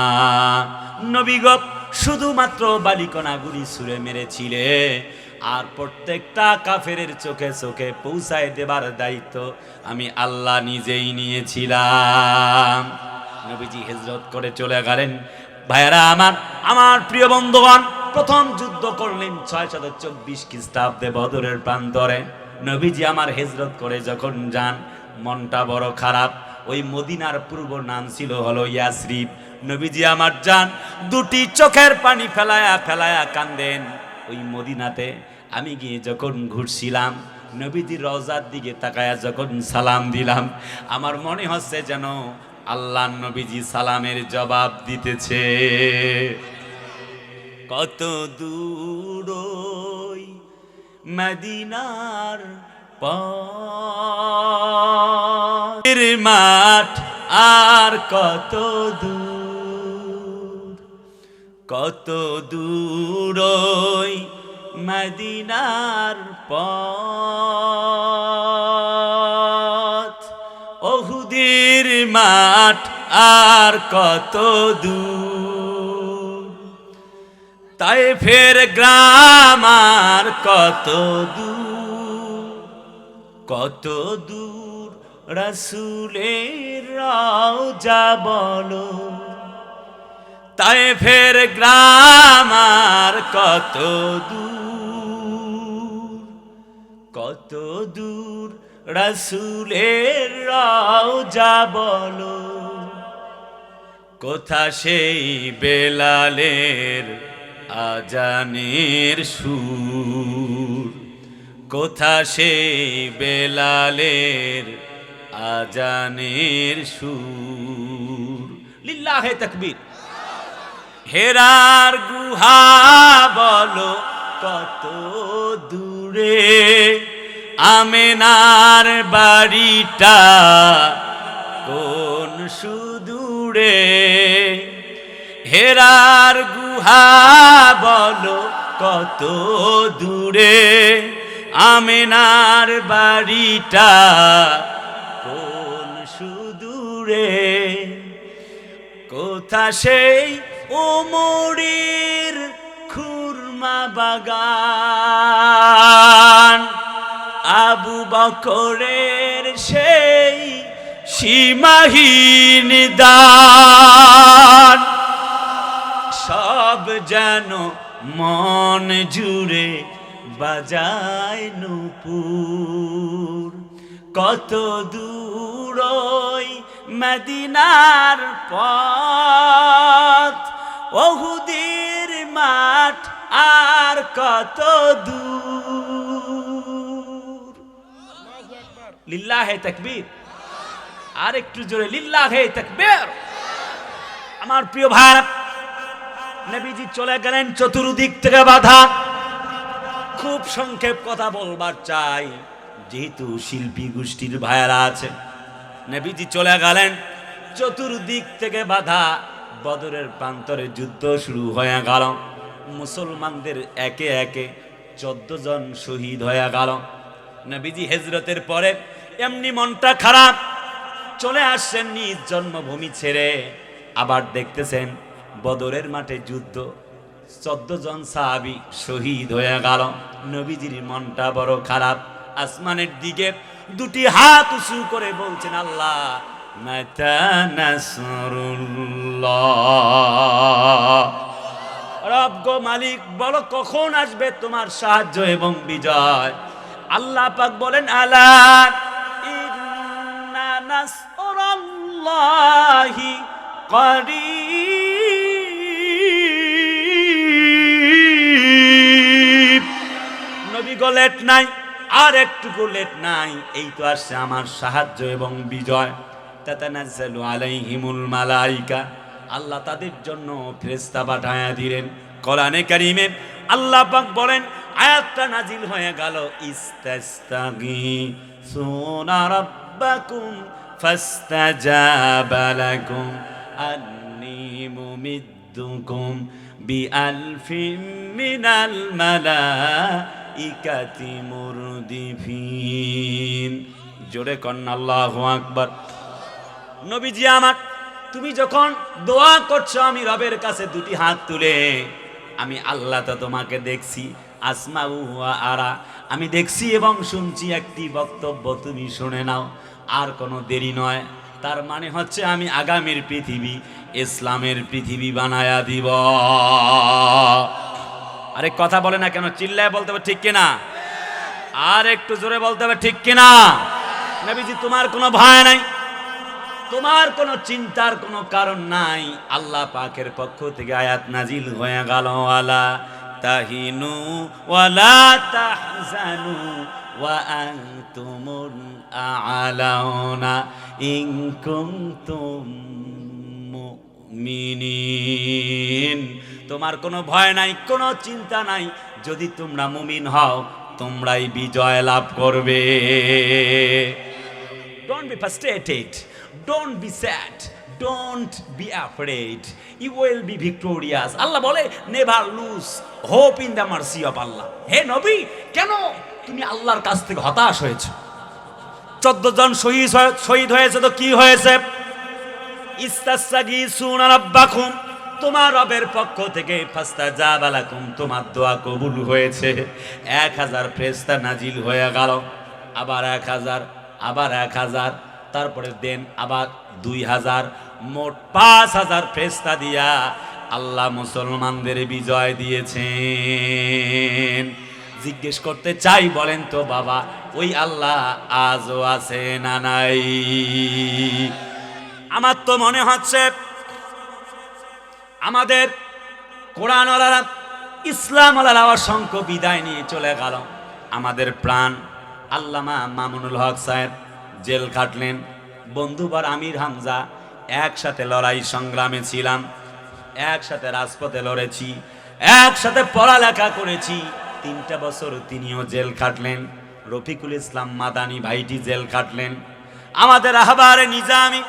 নবী গো শুধুমাত্র বালিকণাগুলি ছুঁড়ে মেরেছিলে, আর প্রত্যেকটা কাফেরের চোখে চোখে পৌঁছায় দেবার দায়িত্ব আমি আল্লাহ নিজেই নিয়েছিলাম। নবীজি হিজরত করে চলে গেলেন। ভাইয়েরা আমার প্রিয় বন্ধুগণ, প্রথম যুদ্ধ করলেন 624 খ্রিস্টাব্দে বদরের প্রান্তরে। নবীজি আমার হিজরত করে যখন যান, মনটা বড় খারাপ। ওই মদিনার পূর্ব নাম ছিল হলো ইয়াসরিব। নবীজি আমার যান, দুটি চোখের পানি ফেলায়া ফেলায়া কান্দেন। ওই মদিনাতে আমি গিয়ে যখন ঘুরছিলাম, নবীজির রওজার দিকে তাকায়া যখন সালাম দিলাম, আমার মনে হচ্ছে যেন আল্লাহ নবীজি সালামের জবাব দিতেছে। কত দূর ওই মদিনার পথের মাঠ, আর কত দূর, কত দূর ওই মদিনার পথ, ওহুদের মাঠ আর কত দূর, তায়েফের গ্রাম আর কত দূর, কত দূর রাসূলের রওজা বলো, তায়েফের গ্রাম আর কত দূর, কত দূর রাসূলের রওজা বলো, কোথা সেই বেলালের আজানের সুর, কোথা সেই বেলালের আজানের সুর। লিল্লাহে তাকবীর। হেরার গুহা বলো কত দূরে, আমেনার বাড়িটা কোন সুদূরে, হেরার গুহা বলো কত দূরে, আমেনার বাড়িটা কোন সুদূরে, কোথা সেই ওমরের খুরমা বাগান, আবু বকরের সেই সীমাহীন দান, সব যেন মন জুড়ে বাজায় নূপুর, কত দূর ওই মদিনার পথ, ওহুদের মাঠ আর কত দূর। লিল্লাহে তাকবীর। আর একটু জোরে লিল্লাহে তাকবীর। আমার প্রিয় ভাই, নবীজি চলে গেলেন, চতুর্দিক থেকে বাধা। খুব সংক্ষেপ কথা বলবার চাই, যেহেতু শিল্পী গোষ্ঠীর ভাইয়েরা আছে। নবীজি চলে গেলেন, চতুর্দিক থেকে বাধা। বদরের প্রান্তরে যুদ্ধ শুরু হয়ে গেল। মুসলমানদের একে একে 14 জন শহীদ হয়ে গেল। নবীজি হিজরতের পরে এমনি মনটা খারাপ, চলে আসছেন নিজ জন্মভূমি ছেড়ে। আবার দেখতেছেন বদরের মাঠে যুদ্ধ, 14 জন সাহাবী শহীদ হয়ে গেল। নবীজির মনটা বড় খারাপ। আসমানের দিকে দুটি হাত উঁচু করে বলছেন, আল্লাহ মাতা নাসরুল্লাহ, রব গো মালিক বলো কখন আসবে তোমার সাহায্য এবং বিজয়। আল্লাহ পাক বলেন, আলা ইন্না নাসরুল্লাহি করিব। নবী গো লেট নাই, আর একটুকু লেট নাই, এই তো আসছে আমার সাহায্য এবং বিজয়। তাতানাজ্জালু আলাইহিমুল মালাইকা, আল্লাহ তাদের জন্য ফেরেশতা পাঠায়া দিলেন। কোরআনে কারীমে আল্লাহ পাক বলেন, আয়াতটা নাজিল হয়ে গেল, ইস্তাগীসুনা রাব্বাকুম ফাস্তাজাবা লাকুম আন্নী মুমিদ্দুকুম বিআলফিম মিনাল মালাইকাতি মুরদিফিন। জোরে কন্না আল্লাহু আকবার। নবীজি আমার, তুমি যখন দোয়া করছো আমি রবের কাছে দুটি হাত তুলে, আমি আল্লাহ তো তোমাকে দেখছি, আসমাউ ওয়া আরা, আমি দেখছি এবং শুনছি। একটি বক্তব্য তুমি শুনে নাও, আর কোনো দেরি নয়। তার মানে হচ্ছে আমি আগামীর পৃথিবী ইসলামের পৃথিবী বানায়া দিব। আরে কথা বলে না কেন? চিল্লায় বলতে হবে ঠিক কিনা, আর একটু জোরে বলতে হবে ঠিক কিনা। নবীজি তোমার কোনো ভয় নাই, তোমার কোনো চিন্তার কোনো কারণ নাই। আল্লাহ পাকের পক্ষ থেকে আয়াত নাজিল হয়ে গেল, ওয়ালা তাহিনু ওয়ালা তাহজানু ওয়া আনতুমুল আ'লাউনা ইন কুনতুম মুমিনিন। তোমার কোনো ভয় নাই, কোনো চিন্তা নাই, যদি তোমরা মুমিন হও তোমরাই বিজয় লাভ করবে। Don't be frustrated, don't be sad, don't be afraid, you will be victorious. আল্লাহ বলে never lose hope in the mercy of Allah. হে নবী, কেন তুমি আল্লাহর কাছ থেকে হতাশ হয়েছো? 14 জন শহীদ হয়েছে তো কি হয়েছে? ইস্তাসগীসুনা রাব্বাকুম, তোমার রবের পক্ষ থেকে ফাস্তাজাবা লাকুম, তোমার দোয়া কবুল হয়েছে। 1000 ফেরেশতা নাজিল হয়ে গেল, আবার 1000, আবার 1000, তারপরে দেন আবার 2000, মোট 5000 ফেরেশতা দিয়া আল্লাহ মুসলমানদের বিজয় দিয়েছেন। জিজ্ঞেস করতে চাই, বলেন তো বাবা, ওই আল্লাহ আজও আছে না নাই? আমার তো মনে হচ্ছে আমাদের কোরআনওয়ালারা, ইসলামওয়ালারা অসংখ্য বিদায় নিয়ে চলে গেল। আমাদের প্রাণ আল্লামা মামুনুল হক সাহেব জেল খাটলেন, বন্ধুবার আমির হামজা, একসাথে লড়াই সংগ্রামে ছিলাম, একসাথে রাজপথে লড়েছি, একসাথে পড়ালেখা করেছি। 3টা বছর তিনিও জেল খাটলেন। রফিকুল ইসলাম মাদানী ভাইটি জেল খাটলেন। আমাদের আহবারে নিজামী,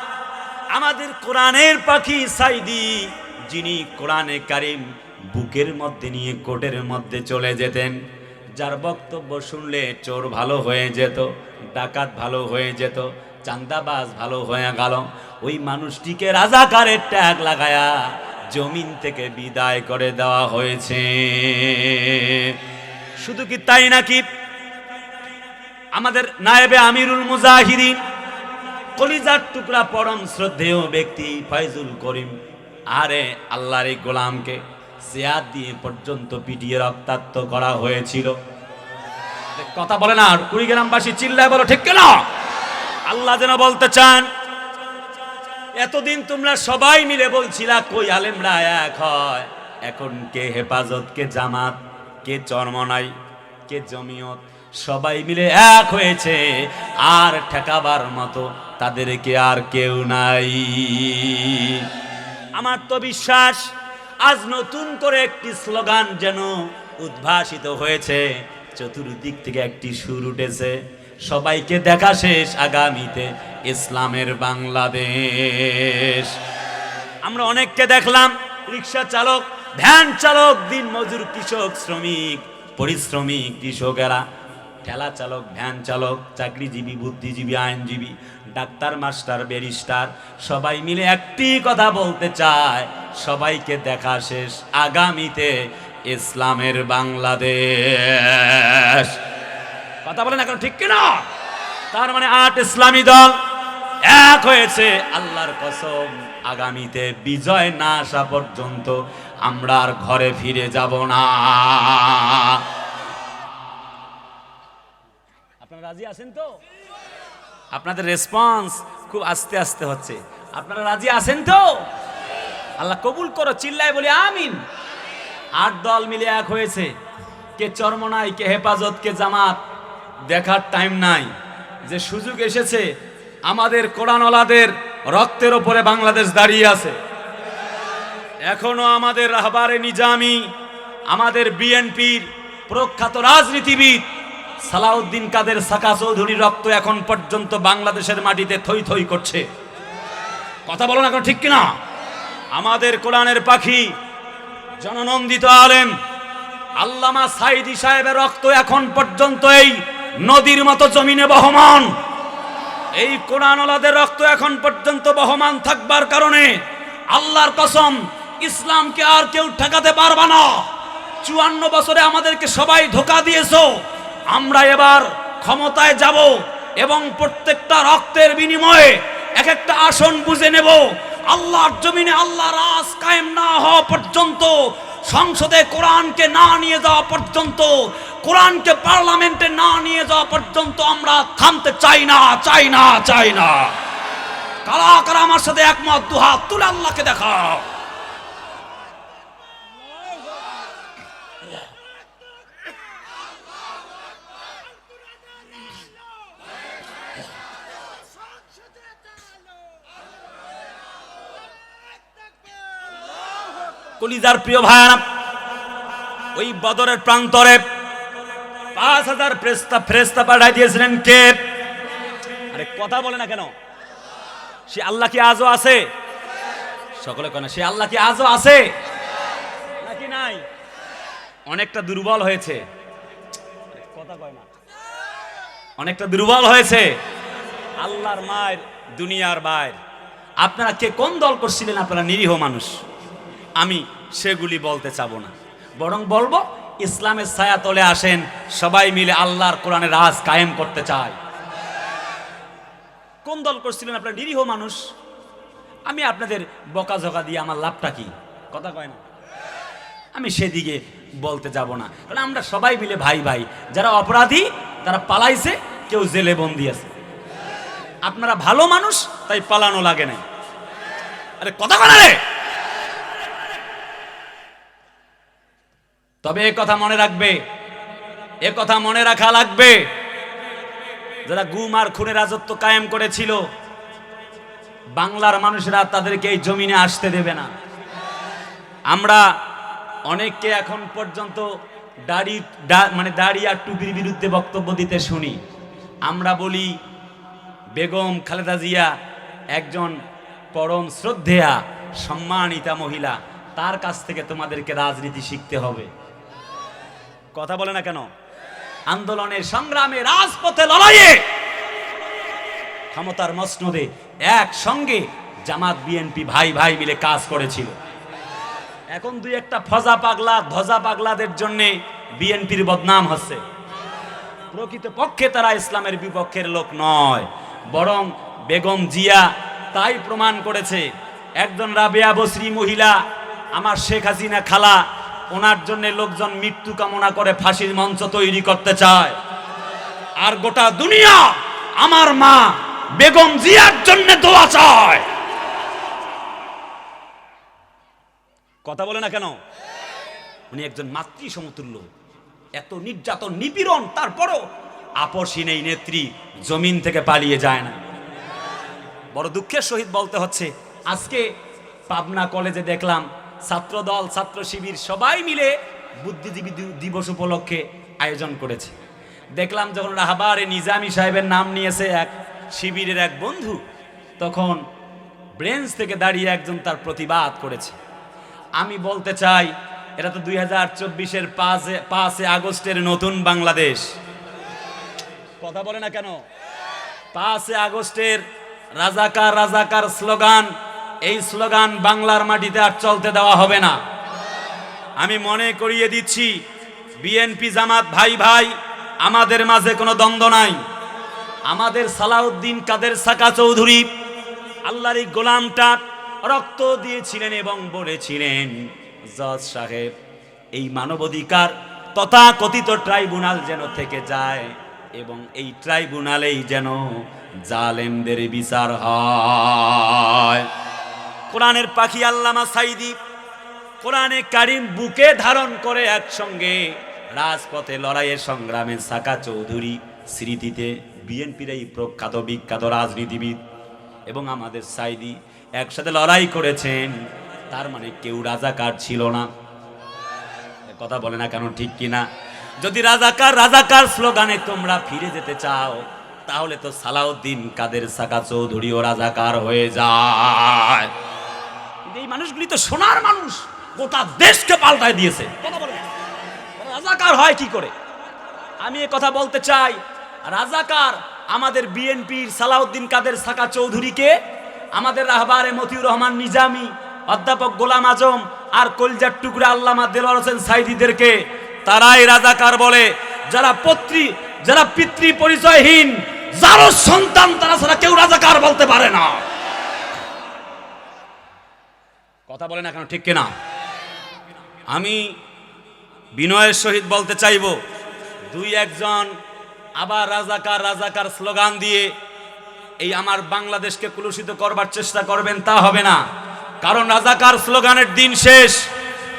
আমাদের কোরআনের পাখি সাইদি, যিনি কোরআনে কারিম বুকের মধ্যে নিয়ে কোটের মধ্যে চলে যেতেন, যার বক্তব্য শুনলে চোর ভালো হয়ে যেত, ডাকাত ভালো হয়ে যেত, চান্দাবাজ ভালো হয়ে গেল, ওই মানুষটিকে রাজাকারের ট্যাগ লাগায়া জমিন থেকে বিদায় করে দেওয়া হয়েছে। শুধু কি তাই নাকি, আমাদের নায়েবে আমিরুল মুজাহিদিন, কলিজার টুকরা পরম শ্রদ্ধেয় ব্যক্তি ফয়জুল করিম, আরে আল্লাহর এই গোলামকে সিয়াদ দিয়ে পর্যন্ত পিটিয়ে রক্তাক্ত করা হয়েছিল। কথা বলে না, কুড়িগ্রামবাসী চিল্লায় বলো ঠিক কেন? আল্লাহ যেন বলতে চান, এতদিন তোমরা সবাই মিলে বলছিলা কই আলেমরা এক হয়, এখন কে হেফাজত, কে জামাত, কে চরমনাই, কে জমিয়ত, সবাই মিলে এক হয়েছে, আর ঠেকাবার মতো তাদেরকে আর কেউ নাই। আমার তো বিশ্বাস আজ নতুন করে একটি স্লোগান যেন উদ্ভাসিত হয়েছে, চতুর্দিক থেকে একটি সুর উঠেছে, সবাইকে দেখা শেষ, আগামীতে ইসলামের বাংলাদেশ। আমরা অনেককে দেখলাম, রিক্সা চালক, ভ্যান চালক, দিন মজুর, কৃষক, শ্রমিক, পরিশ্রমিক কৃষকেরা, ঠেলা চালক, ভ্যান চালক, চাকরিজীবী, বুদ্ধিজীবী, আইনজীবী, ডাক্তার, মাস্টার, ব্যারিস্টার, সবাই মিলে একটি কথা বলতে চায়, সবাইকে দেখা শেষ, আগামীতে ইসলামের বাংলাদেশ। কথা বলেন এখন ঠিক কিনা? তার মানে 8 ইসলামী দল এক হয়েছে। আল্লাহর কসম, আগামীতে বিজয় না আসা পর্যন্ত আমরা আর ঘরে ফিরে যাব না। আপনারা রাজি আছেন তো? আপনাদের রেসপন্স খুব আস্তে আস্তে হচ্ছে। আপনারা রাজি আছেন তো? আল্লাহ কবুল করো, চিল্লায় বলি আমিন। 8 দল মিলে এক হয়েছে, কে চরমনাই, কে হেফাজত, কে জামাত, দেখার টাইম নাই। যে সুযোগ এসেছে, আমাদের কোরআনওয়ালাদের রক্তের ওপরে বাংলাদেশ দাঁড়িয়ে আছে। এখনো আমাদের রাহবারে নিজামী, আমাদের বিএনপির প্রখ্যাত রাজনীতিবিদ সালাউদ্দিন কাদের সাকা চৌধুরীর রক্ত এখন পর্যন্ত বাংলাদেশের মাটিতে থই থই করছে। কথা বলো না এখন ঠিক কিনা? আমাদের কোরআনের পাখি জননন্দিত আলেম আল্লামা সাইদি সাহেবের রক্ত এখন পর্যন্ত এই নদীর মতো জমিনে বহমান। এই কোরআনওয়ালাদের রক্ত এখন পর্যন্ত বহমান থাকবার কারণে আল্লাহর কসম ইসলামকে আর কেউ ঠেকাতে পারবে না। 54 বছরে আমাদেরকে সবাই ধোঁকা দিয়েছো, আমরা এবার ক্ষমতায় যাব এবং প্রত্যেকটা রক্তের বিনিময়ে এক একটা আসন বুঝে নেব। আল্লাহর জমিনে আল্লাহ রাজ কায়েম না হওয়া পর্যন্ত, সংসদে কোরআনকে না নিয়ে যাওয়া পর্যন্ত, কোরআনকে পার্লামেন্টে না নিয়ে যাওয়া পর্যন্ত আমরা থামতে চাই না, চাই না, চাই না। কারা কারা আমার সাথে একমত? দুহাত তুলে আল্লাহকে দেখাও। কলিজার প্রিয় ভাইরা, ওই বদরের প্রান্তরে 5000 ফেরেশতা পাঠাই দিয়েছিলেন কে? আরে কথা বলে না কেন? সে আল্লাহ কি আজও আছে? সকলে কেন সে আল্লাহ কি আজও আছে নাকি নাই? অনেকটা দুর্বল হয়েছে, কথা কয় না, অনেকটা দুর্বল হয়েছে। আল্লাহর মায়ের দুনিয়ার বাইর। আপনারা কে কোন দল করছিলেন? আপনারা নিরীহ মানুষ। আমি সেগুলি বলতে চাবো না, বরং বলবো ইসলামের ছায়া তলে আসেন, সবাই মিলে আল্লাহর কোরআনের রাজ কায়েম করতে চাই। কোন দল করছিলেন? আপনারা নিরীহ মানুষ। আমি আপনাদের বকাঝকা দিয়ে আমার লাভটা কি? কথা কয় না। আমি সেদিকে বলতে যাব না, কারণ আমরা সবাই মিলে ভাই ভাই। যারা অপরাধী তারা পালাইছে, কেউ জেলে বন্দি আছে। আপনারা ভালো মানুষ, তাই পালানো লাগে না। আরে কথা কয় না রে। তবে এ কথা মনে রাখবে, এ কথা মনে রাখা লাগবে, যারা গুম আর খুনের রাজত্ব কায়েম করেছিল, বাংলার মানুষেরা তাদেরকে এই জমিনে আসতে দেবে না। আমরা অনেককে এখন পর্যন্ত দাড়ি আর টুপির বিরুদ্ধে বক্তব্য দিতে শুনি। আমরা বলি বেগম খালেদা জিয়া একজন পরম শ্রদ্ধেয়া সম্মানিতা মহিলা, তার কাছ থেকে তোমাদেরকে রাজনীতি শিখতে হবে। কথা বলে না কেন? আন্দোলনের সংগ্রামে, রাজপথে, লড়াইয়ে, ক্ষমতার মসনদে একসঙ্গে জামাত বিএনপি ভাই ভাই মিলে কাজ করেছিল। এখন দুই একটা ফজা পাগলা, ধজা পাগলাদের জন্য বিএনপির বদনাম হচ্ছে। প্রকৃতপক্ষে তারা ইসলামের বিপক্ষের লোক নয়, বরং বেগম জিয়া তাই প্রমাণ করেছে। একজন রাবেয়া বসরি মহিলা, আমার শেখ হাসিনা খালা, ওনার জন্য লোকজন মৃত্যু কামনা করে ফাঁসির মঞ্চ তৈরি করতে চায়। আর গোটা দুনিয়া আমার মা বেগম জিয়ার জন্য দোয়া চায়। কথা বলে না কেন? উনি একজন মাতৃ সমতুল্য। এত নির্যাতন, নিপীড়ন, তারপরও আপসহীন এই নেত্রী জমিন থেকে পালিয়ে যায় না। বড় দুঃখের সহিত বলতে হচ্ছে, আজকে পাবনা কলেজে দেখলাম ছাত্রদল, ছাত্র শিবির সবাই মিলে বুদ্ধিজীবী দিবস উপলক্ষে আয়োজন করেছে। দেখলাম যখন রাহবারে নিজামী সাহেবের নাম নিয়েছে এক শিবিরের এক বন্ধু, তখন ব্রেঞ্চ থেকে দাঁড়িয়ে একজন তার প্রতিবাদ করেছে। আমি বলতে চাই, এটা তো 2024-এর 5 আগস্টের নতুন বাংলাদেশ। কথা বলে না কেন? 5 আগস্টের রাজাকার রাজাকার স্লোগান, এই স্লোগান বাংলার মাটিতে আর চলতে দেওয়া হবে না। আমি মনে করিয়ে দিচ্ছি, বিএনপি জামাত ভাই ভাই, আমাদের মাঝে কোনো দ্বন্দ্ব নাই। আমাদের সালাউদ্দিন কাদের সাকা চৌধুরী আল্লাহর এই গোলামটা রক্ত দিয়েছিলেন এবং বলেছিলেন, জজ সাহেব, এই মানবাধিকার তথাকথিত ট্রাইব্যুনাল যেন থেকে যায় এবং এই ট্রাইব্যুনালেই যেন জালেমদের বিচার হয়। কোরআনের পাখি আল্লামা সাইদি কোরআনে কারিম বুকে ধারণ করে একসঙ্গে রাজপথে লড়াইয়ের সংগ্রামে সাকা চৌধুরী স্মৃতিতে বিএনপির এই প্রখ্যাত বিখ্যাত রাজনীতিবিদ এবং আমাদের সাইদি একসাথে লড়াই করেছেন। তার মানে কেউ রাজাকার ছিল না। কথা বলে না কেন? ঠিক কিনা? যদি রাজাকার রাজাকার স্লোগানে তোমরা ফিরে যেতে চাও, তাহলে তো সালাউদ্দিন কাদের সাকা চৌধুরীও রাজাকার হয়ে যায়। এই মানুষগুলি তো সোনার মানুষ, গোটা দেশকে পাল্টায় দিয়েছে। রাজাকার হয় কি করে? আমি এ কথা বলতে চাই, রাজাকার আমাদের বিএনপির সালাউদ্দিন কাদের সাকা চৌধুরীকে, আমাদের রাহবারে মতিউর রহমান নিজামী, অধ্যাপক গোলাম আজম আর কলজার টুকরা আল্লামা দেলোয়ার হোসেন সাইদিদেরকে তারাই রাজাকার বলে, যারা পিতৃ পরিচয়হীন, যারও সন্তান, তারা ছাড়া কেউ রাজাকার বলতে পারে না। কথা বলে না কেন, ঠিক কিনা? আমি বিনয়ের সহিত বলতে চাইব, দুই একজন আবার রাজাকার রাজাকার স্লোগান দিয়ে এই আমার বাংলাদেশকে কলুষিত করবার চেষ্টা করবেন, তা হবে না। কারণ রাজাকার স্লোগানের দিন শেষ,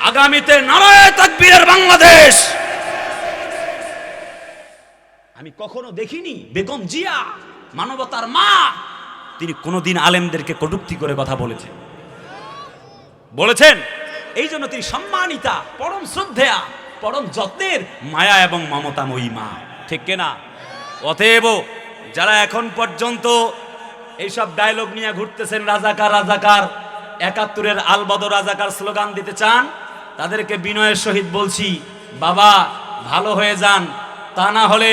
আগামীতে নারায়ে তাকবীরের বাংলাদেশ। আমি কখনো দেখিনি বেগম জিয়া, মানবতার মা, তিনি কোনোদিন আলেমদেরকে কটূক্তি করে কথা বলেছেন। এই জন্য তিনি সম্মানিতা, পরম শ্রদ্ধেয়া, পরম যত্নের মায়া এবং মমতাময়ী মা, ঠিক কিনা? অতএব যারা এখন পর্যন্ত এইসব ডায়লগ নিয়ে ঘুরতেছেন, রাজাকার রাজাকার, ৭১-এর আলবদর রাজাকার স্লোগান দিতে চান, তাদেরকে বিনয়ের সহিত বলছি, বাবা ভালো হয়ে যান। তা না হলে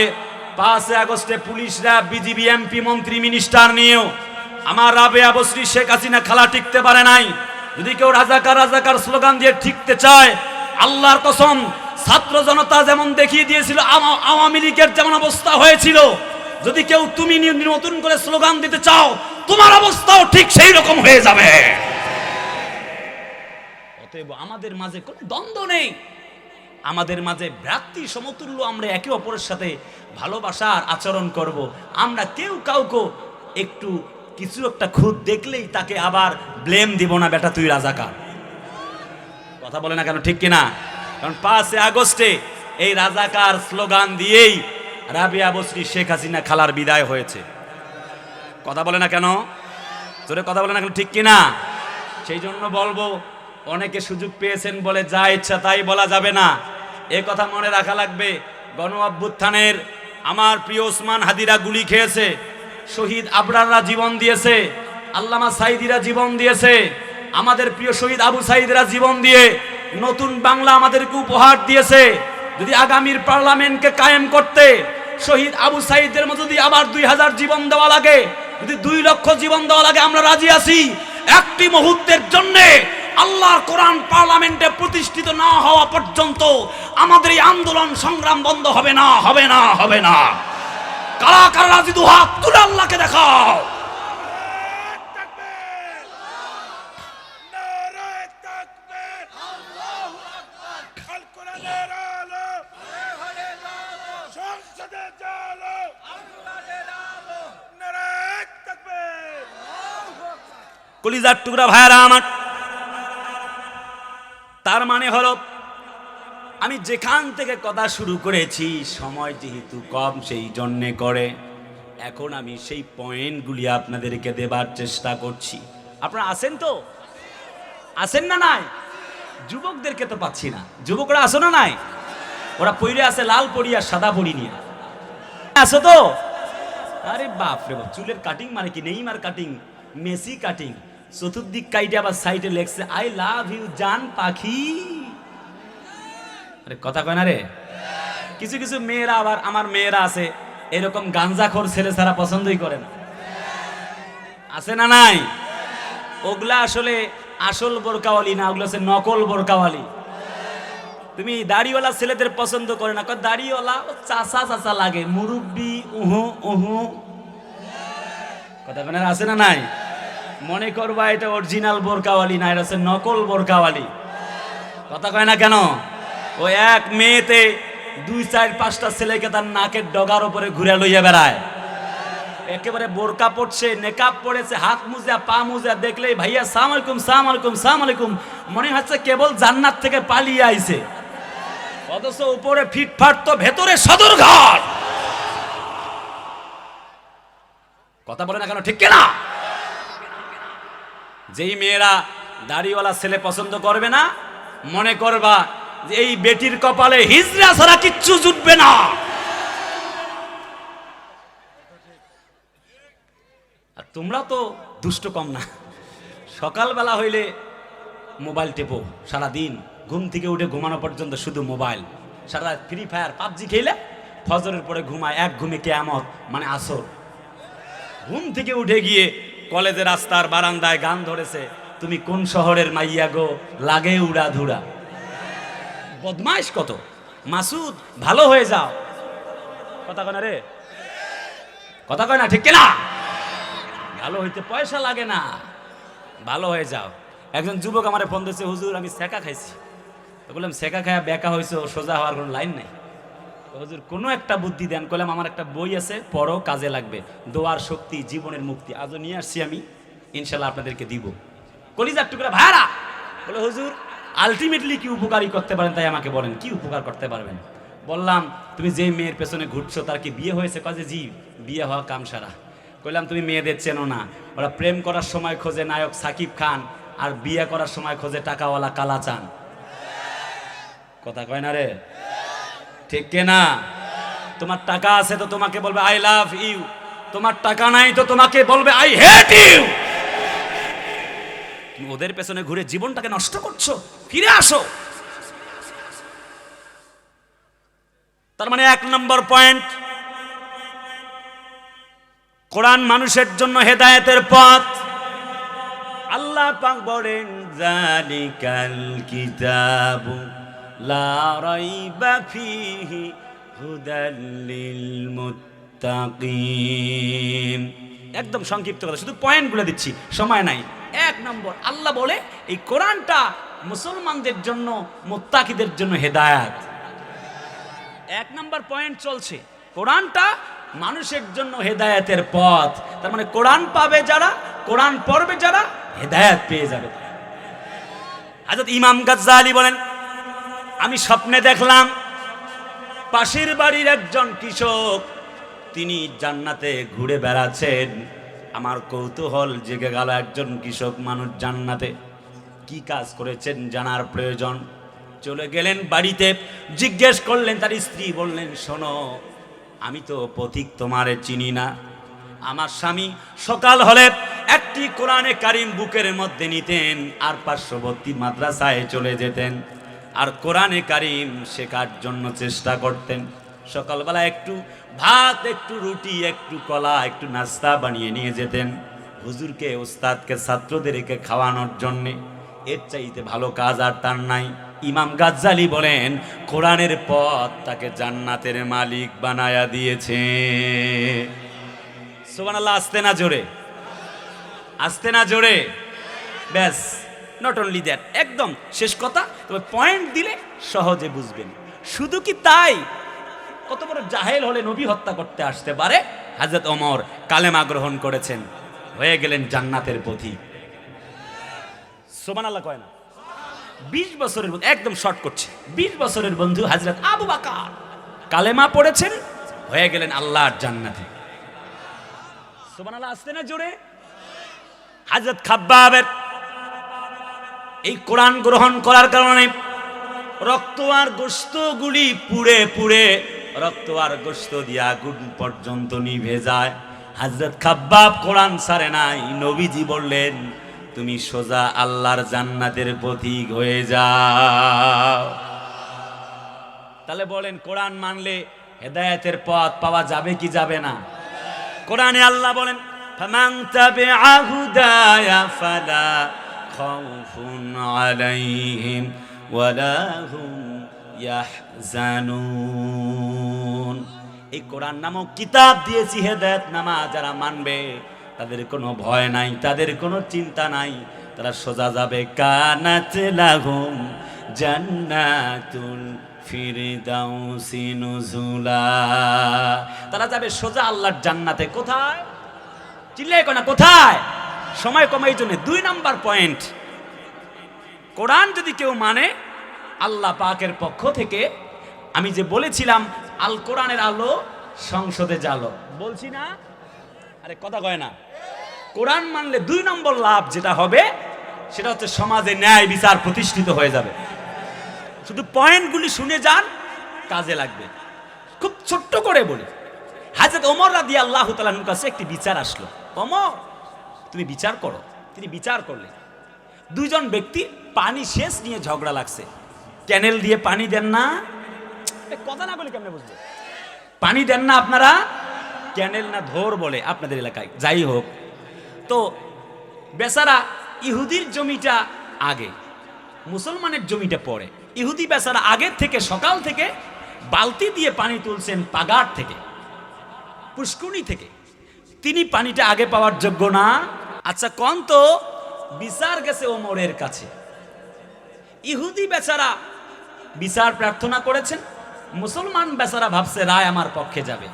৫ আগস্টে পুলিশরা বিজিবি এমপি মন্ত্রী মিনিস্টার নিয়েও আমার রাবেয়া বসরি শেখ হাসিনা খালা টিকতে পারে নাই। যদি কেউ রাজাকার রাজাকার স্লোগান দিয়ে ঠিকতে চায়, আল্লাহর কসম, ছাত্র জনতা যেমন দেখিয়ে দিয়েছিল, আওয়ামী লীগের যেমন অবস্থা হয়েছিল, যদি কেউ তুমি নতুন করে স্লোগান দিতে চাও, তোমার অবস্থাও ঠিক সেই রকম হয়ে যাবে। অতএব আমাদের মাঝে কোনো দ্বন্দ্ব নেই, আমাদের মাঝে ভ্রাতৃ সমতুল্য, আমরা একে অপরের সাথে ভালোবাসার আচরণ করব। আমরা কেউ কাউকে একটু কিছু একটা খুঁত দেখলেই তাকে আবার ব্লেম দিব না, বেটা তুই রাজাকার। কথা বলে না কেন, ঠিক কিনা? কারণ ৫ আগস্টে এই রাজাকার স্লোগান দিয়েই রাবেয়া বসরি শেখ হাসিনা খালার বিদায় হয়েছে। কথা বলে না কেন, জোরে কথা বলে না কেন, ঠিক কিনা? সেই জন্য বলবো, অনেকে সুযোগ পেয়েছেন বলে যা ইচ্ছা তাই বলা যাবে না, এ কথা মনে রাখা লাগবে। গণ অভ্যুত্থানের আমার প্রিয় ওসমান হাদিরা গুলি খেয়েছে, শহীদ আবরাররা জীবন দিয়েছে, আল্লামা সাইদিরা জীবন দিয়েছে, আমাদের প্রিয় শহীদ আবু সাইদরা জীবন দিয়ে নতুন বাংলা আমাদেরকে উপহার দিয়েছে। যদি আগামীর পার্লামেন্টকে কায়েম করতে শহীদ আবু সাইদের মতো যদি আবার ২০০০ জীবন দেওয়া লাগে, যদি ২ লক্ষ জীবন দেওয়া লাগে, আমরা রাজি আছি। একটি মুহূর্তের জন্য আল্লাহর কোরআন পার্লামেন্টে প্রতিষ্ঠিত না হওয়া পর্যন্ত আমাদের এই আন্দোলন সংগ্রাম বন্ধ হবে না, হবে না, হবে না। কারা কারা রাজি, দু হাত তুলে আল্লাহকে দেখাও। কলিজার টুকরা ভাইয়ারা আমার, তার মানে হলো আমি যেখান থেকে কথা শুরু করেছি, সময় যেহেতু কম সেই জন্যে করে এখন আমি সেই পয়েন্টগুলি আপনাদেরকে দেবার চেষ্টা করছি। আপনারা আছেন তো? আছেন না? নাই? যুবকদেরকে তো পাচ্ছি না। যুবকরা আসো না? নাই? ওরা পইরে আছে লাল পরি আর সাদা পরি নিয়ে। আসো তো? আরে বাপ রে বাপ, চুলের কাটিং মানে কি নেইমার কাটিং, মেসি কাটিং, চতুর্দিক কাইটে আবার সাইডে লেখছে আই লাভ ইউ জান পাখি। আরে কথা কয় না রে। কিছু কিছু মেয়েরা আবার, আমার মেয়েরা আছে এরকম গাঞ্জাখোর ছেলে ছাড়া পছন্দই করে না, আছে না? নাই? ওগুলা আসলে আসল বোরকাওয়ালি না, ওগুলো হচ্ছে নকল বোরকাওয়ালি। তুমি দাড়িওয়ালা ছেলেদের পছন্দ করে না, দাড়িওয়ালা চাচা চাচা লাগে, মুরব্বি উহু উহু। কথা কয় না, আছে না? নাই? মনে করবা এটা অরিজিনাল বোরকাওয়ালি না, এটা হচ্ছে নকল বোরকাওয়ালি। কথা কয় না কেন? ও এক মেয়েতে ২-৪-৫টা ছেলেকে তার নাকের ডগার উপরে ঘুরে লইয়া বেড়ায়। একেবারে বোরকা পড়ছে, নেকাব পড়েছে, হাত মুজা পা মুজা, দেখলেই ভাইয়া সালাম আলাইকুম, সালাম আলাইকুম, সালাম আলাইকুম, মনে হচ্ছে কেবল জান্নাত থেকে পালিয়ে আইছে। অথচ উপরে ফিটফাট তো ভেতরে সদরঘাট। কথা বলে না কেন, ঠিক কিনা? যেই মেয়েরা দাড়িওয়ালা ছেলে পছন্দ করবে না, মনে করবা যে এই বেটির কপালে হিজড়া ছাড়া কিচ্ছু জুটবে না। আর তোমরা তো দুষ্ট কম না। সকালবেলা হইলে মোবাইল টেপো সারাদিন, ঘুম থেকে উঠে ঘুমানো পর্যন্ত শুধু মোবাইল, সারা ফ্রি ফায়ার পাবজি খেলে ফজরের পরে ঘুমায়, এক ঘুমে কিয়ামত মানে আসর। ঘুম থেকে উঠে গিয়ে কলেজের রাস্তার বারান্দায় গান ধরেছে, তুমি কোন শহরের মাইয়া গো লাগে উড়া ধুরা। বদমাইশ কত! মাসুদ ভালো হয়ে যাও, কথা কয় না রে, কথা কয় না, ঠিক কিনা? ভালো হইতে পয়সা লাগে না, ভালো হয়ে যাও। একজন যুবক আমারে ফোন দিয়েছে, হুজুর আমি সেকা খাইছি। তো বললাম সেকা খায়া বেকা হয়েছে, সোজা হওয়ার কোনো লাইন নাই। হুজুর কোনো একটা বুদ্ধি দেন। কইলাম আমার একটা বই আছে, পড়ো, কাজে লাগবে, দোয়ার শক্তি জীবনের মুক্তি, আজও নিয়ে আসছি আমি, ইনশাল্লাহ আপনাদেরকে দিব। কলিজার টুকরা ভাইরা বলে, হুজুর আলটিমেটলি কি উপকারী করতে পারেন তাই আমাকে বলেন, কি উপকার করতে পারবেন? বললাম তুমি যে মেয়ের পেছনে ঘুরছো তার কি বিয়ে হয়েছে? কাজে জি, বিয়ে হওয়া কাম সারা। কইলাম তুমি মেয়েদের চেনো না, ওরা প্রেম করার সময় খোঁজে নায়ক সাকিব খান, আর বিয়ে করার সময় খোঁজে টাকাওয়ালা কালাচান। কথা কয় না রে, ঠিক কিনা? তোমার টাকা আছে তো তোমাকে বলবে আই লাভ ইউ, তোমার টাকা নাই তো তোমাকে বলবে আই হেট ইউ। তুমি ওদের পেছনে ঘুরে জীবনটাকে নষ্ট করছো, ফিরে আসো। তার মানে 1 নম্বর পয়েন্ট, কোরআন মানুষের জন্য হেদায়েতের পথ। আল্লাহ পাক বলেন, জালিকাল কিতাবু লা রাইবা ফীহি হুদাল লিল মুত্তাকিন। একদম সংক্ষিপ্ত কথা, শুধু পয়েন্টগুলো দিচ্ছি, সময় নাই। 1 নম্বর, আল্লাহ বলে এই কোরআনটা মুসলমানদের জন্য, মুত্তাকিদের জন্য হেদায়েত। 1 নম্বর পয়েন্ট চলছে, কোরআনটা মানুষের জন্য হেদায়েতের পথ। তার মানে কোরআন পাবে যারা, কোরআন পড়বে যারা, হেদায়েত পেয়ে যাবে। হযরত ইমাম গাজ্জালী বলেন, আমি স্বপ্নে দেখলাম পাশের বাড়ির একজন কৃষক, তিনি জান্নাতে ঘুরে বেড়াচ্ছেন। আমার কৌতূহল জেগে গেল, একজন কৃষক মানুষ জান্নাতে কি কাজ করেছেন জানার প্রয়োজন। চলে গেলেন বাড়িতে, জিজ্ঞেস করলেন তার স্ত্রী, বললেন শোনো, আমি তো পথিক, তোমারে চিনি না। আমার স্বামী সকাল হলে একটি কোরআনে কারিম বুকের মধ্যে নিতেন, আর পার্শ্ববর্তী মাদ্রাসায় চলে যেতেন, আর কোরআনে কারিম শেখার জন্য চেষ্টা করতেন। সকালবেলা একটু ভাত, একটু রুটি, একটু কলা, একটু নাস্তা বানিয়ে নিয়ে যেতেন হুজুরকে, ওস্তাদকে, ছাত্রদেরকে খাওয়ানোর জন্যে। এর চাইতে ভালো কাজ আর তার নাই। ইমাম গাজ্জালী বলেন, কোরআনের পথ তাকে জান্নাতের মালিক বানায়া দিয়েছে। সুবহানাল্লাহ। আসতে না জোরে, আসতে না জোরে, ব্যাস। নট অনলি দ্যাট, একদম শেষ কথা, তবে পয়েন্ট দিলে সহজে বুঝবেন। শুধু কি তাই, কত বড় জাহেল হলে নবী হত্যা করতে আসতে পারে। হযরত ওমর কালেমা গ্রহণ করেছেন, হয়ে গেলেন জান্নাতের পথিক। সুবহানাল্লাহ কয় না? 20 বছরের বন্ধু, একদম শর্ট করছে, 20 বছরের বন্ধু হযরত আবু বকর কালেমা পড়েছেন, হয়ে গেলেন আল্লাহর জান্নাতে। সুবহানাল্লাহ। আসতে না জোরে। হযরত খাব্বাবের এই কোরআন গ্রহণ করার কারণে রক্ত আর গোশতগুলি পুড়ে পুড়ে, রক্ত আর গোশত দিয়ে আগুন পর্যন্ত নিভে যায়। হযরত খাব্বাব কোরআন ছাড়ে নাই। নবীজি বললেন, তুমি সোজা আল্লাহর জান্নাতের পথিক হয়ে যাও। তাহলে বলেন, কোরআন মানলে হেদায়েতের পথ পাওয়া যাবে কি যাবে না? কোরআনে আল্লাহ বলেন, ফামান তাবিআ হুদায়া ফালা খাউফুন আলাইহিম ওয়ালা হুম ইয়াহজানুন। এই কোরআন নামক কিতাব দিয়েছি হেদায়েত নামা, যারা মানবে তাদের কোনো ভয় নাই, তাদের কোনো চিন্তা নাই, তারা সোজা যাবে কানাত লাহুম জান্নাতুল ফিরদাউসি নুজুলা। তারা যাবে সোজা আল্লাহর জান্নাতে। কোথায়? চিল্লায় কোনা, কোথায়? সময় কম, এই জন্য 2 নাম্বার পয়েন্ট, কোরআন যদি কেউ মানে, আল্লাহ পাকের পক্ষ থেকে আমি যে বলেছিলাম আল কোরআনের আলো সংসদে জালো, বলছি না? আরে কথা কয় না? কোরআন মানলে 2 নম্বর লাভ যেটা হবে, সেটা হচ্ছে সমাজে ন্যায় বিচার প্রতিষ্ঠিত হয়ে যাবে। শুধু পয়েন্টগুলি শুনে যান, কাজে লাগবে। খুব ছোট্ট করে বলি, হযরত ওমর রাদিয়াল্লাহু তাআলার কাছে একটি বিচার আসলো, ওমর তুমি বিচার করো। তিনি বিচার করলেন, দুইজন ব্যক্তি পানি শেষ নিয়ে ঝগড়া লাগছে। ক্যানেল দিয়ে পানি দেন না, কথা না বলে কেমনে বুঝবে? পানি দেন না আপনারা, ক্যানেল না ধোর বলে আপনাদের এলাকায়, যাই হোক। তো বেচারা ইহুদির জমিটা আগে, মুসলমানের জমিটা পরে। ইহুদি বেচারা আগের থেকে সকাল থেকে বালতি দিয়ে পানি তুলছেন পাগার থেকে, পুষ্কুনি থেকে। তিনি পানিটা আগে পাওয়ার যোগ্য না? আচ্ছা কোন তো বিচার গেছে ওমরের কাছে। ইহুদি বেচারা বিচার প্রার্থনা করেছেন, মুসলমান বেচারা ভাবছে রায় আমার পক্ষে যাবে,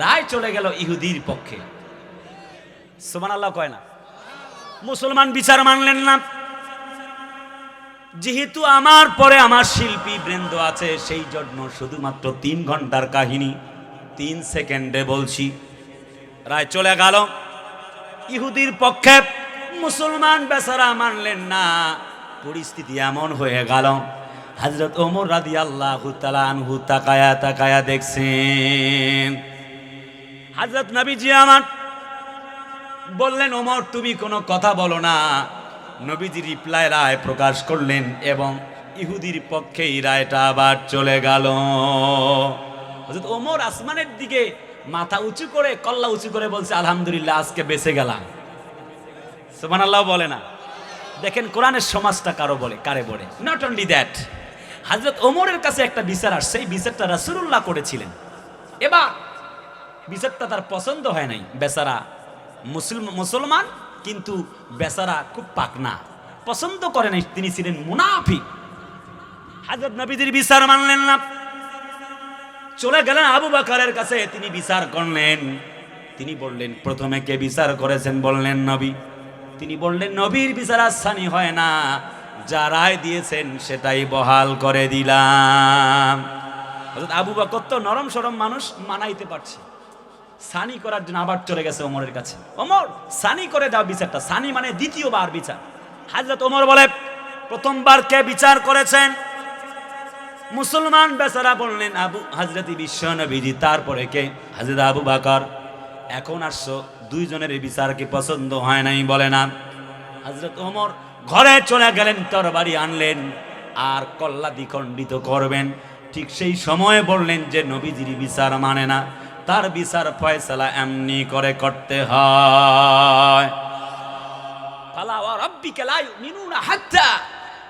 রায় চলে গেল ইহুদির পক্ষে। সুবহানাল্লাহ কয় না? মুসলমান বিচার মানলেন না। যেহেতু আমার পরে আমার শিল্পী বৃন্দ আছে, সেই জন্য শুধুমাত্র 3 ঘন্টার কাহিনী 3 সেকেন্ডে বলছি। রায় চলে গেল ইহুদির পক্ষে, মুসলমান বেচারা মানলেন না। পরিস্থিতি এমন হয়ে গেল, হযরত ওমর রাদিয়াল্লাহু তাআলা আনহু তাকায়া তাকায়া দেখছেন। হযরত নবীজি আমার বললেন, ওমর তুমি কোনো কথা বলো না। নবীজি রিপ্লাই রায় প্রকাশ করলেন এবং ইহুদির পক্ষেই রায়টা আবার চলে গেল। হযরত ওমর আসমানের দিকে মাথা উঁচু করে, কল্লা উঁচু করে বলছে, আলহামদুলিল্লাহ আজকে বেঁচে গেলাম। সুবহানাল্লাহ বলে না? দেখেন কোরআনের সমাজটা কারো বলে, কারে বলে। নট অনলি দ্যাট, হযরত ওমরের কাছে একটা বিচার আসছে, সেই বিচারটা রাসূলুল্লাহ করেছিলেন। এবার বিচারটা তার পছন্দ হয় নাই। বেচারা মুসলমান, কিন্তু বেচারা খুব পাকনা, পছন্দ করে নাই। তিনি ছিলেন মুনাফিক। হযরত নবীজির বিচার মানলেন না, চলে গেলেন আবু বকরের কাছে। তিনি বিচার করলেন। তিনি বললেন, প্রথমে কে বিচার করেছেন? বললেন নবী। তিনি বললেন, নবীর বিচার আসানি হয় না, যা রায় দিয়েছেন সেটাই বহাল করে দিলাম। হযরত আবু বকর তো নরম সরম মানুষ, মানাইতে পারছে। সানি করার জন্য আবার চলে গেছে ওমরের কাছে। ওমর সানি করে দাও বিচারটা। সানি মানে দ্বিতীয়বার বিচার। হযরত ওমর বলে, প্রথমবার কে বিচার করেছেন? মুসলমান বেচারা বললেন হযরত বিশ্ব নবীজি। তারপরে কে? হযরত আবু বকর। এখন আসছো, দুইজনের বিচার কি পছন্দ হয় নাই? বলে না। হযরত ওমর ঘরে চলে গেলেন, তরবারি আনলেন আর কল্লা দ্বিখণ্ডিত করবেন। ঠিক সেই সময়ে বললেন যে নবীজির বিচার মানে না, তার বিচার ফয়সালা এমনি করে করতে হয়। ফালা ওয়া রাব্বিকা লা ইউমিনুনা হাত্তা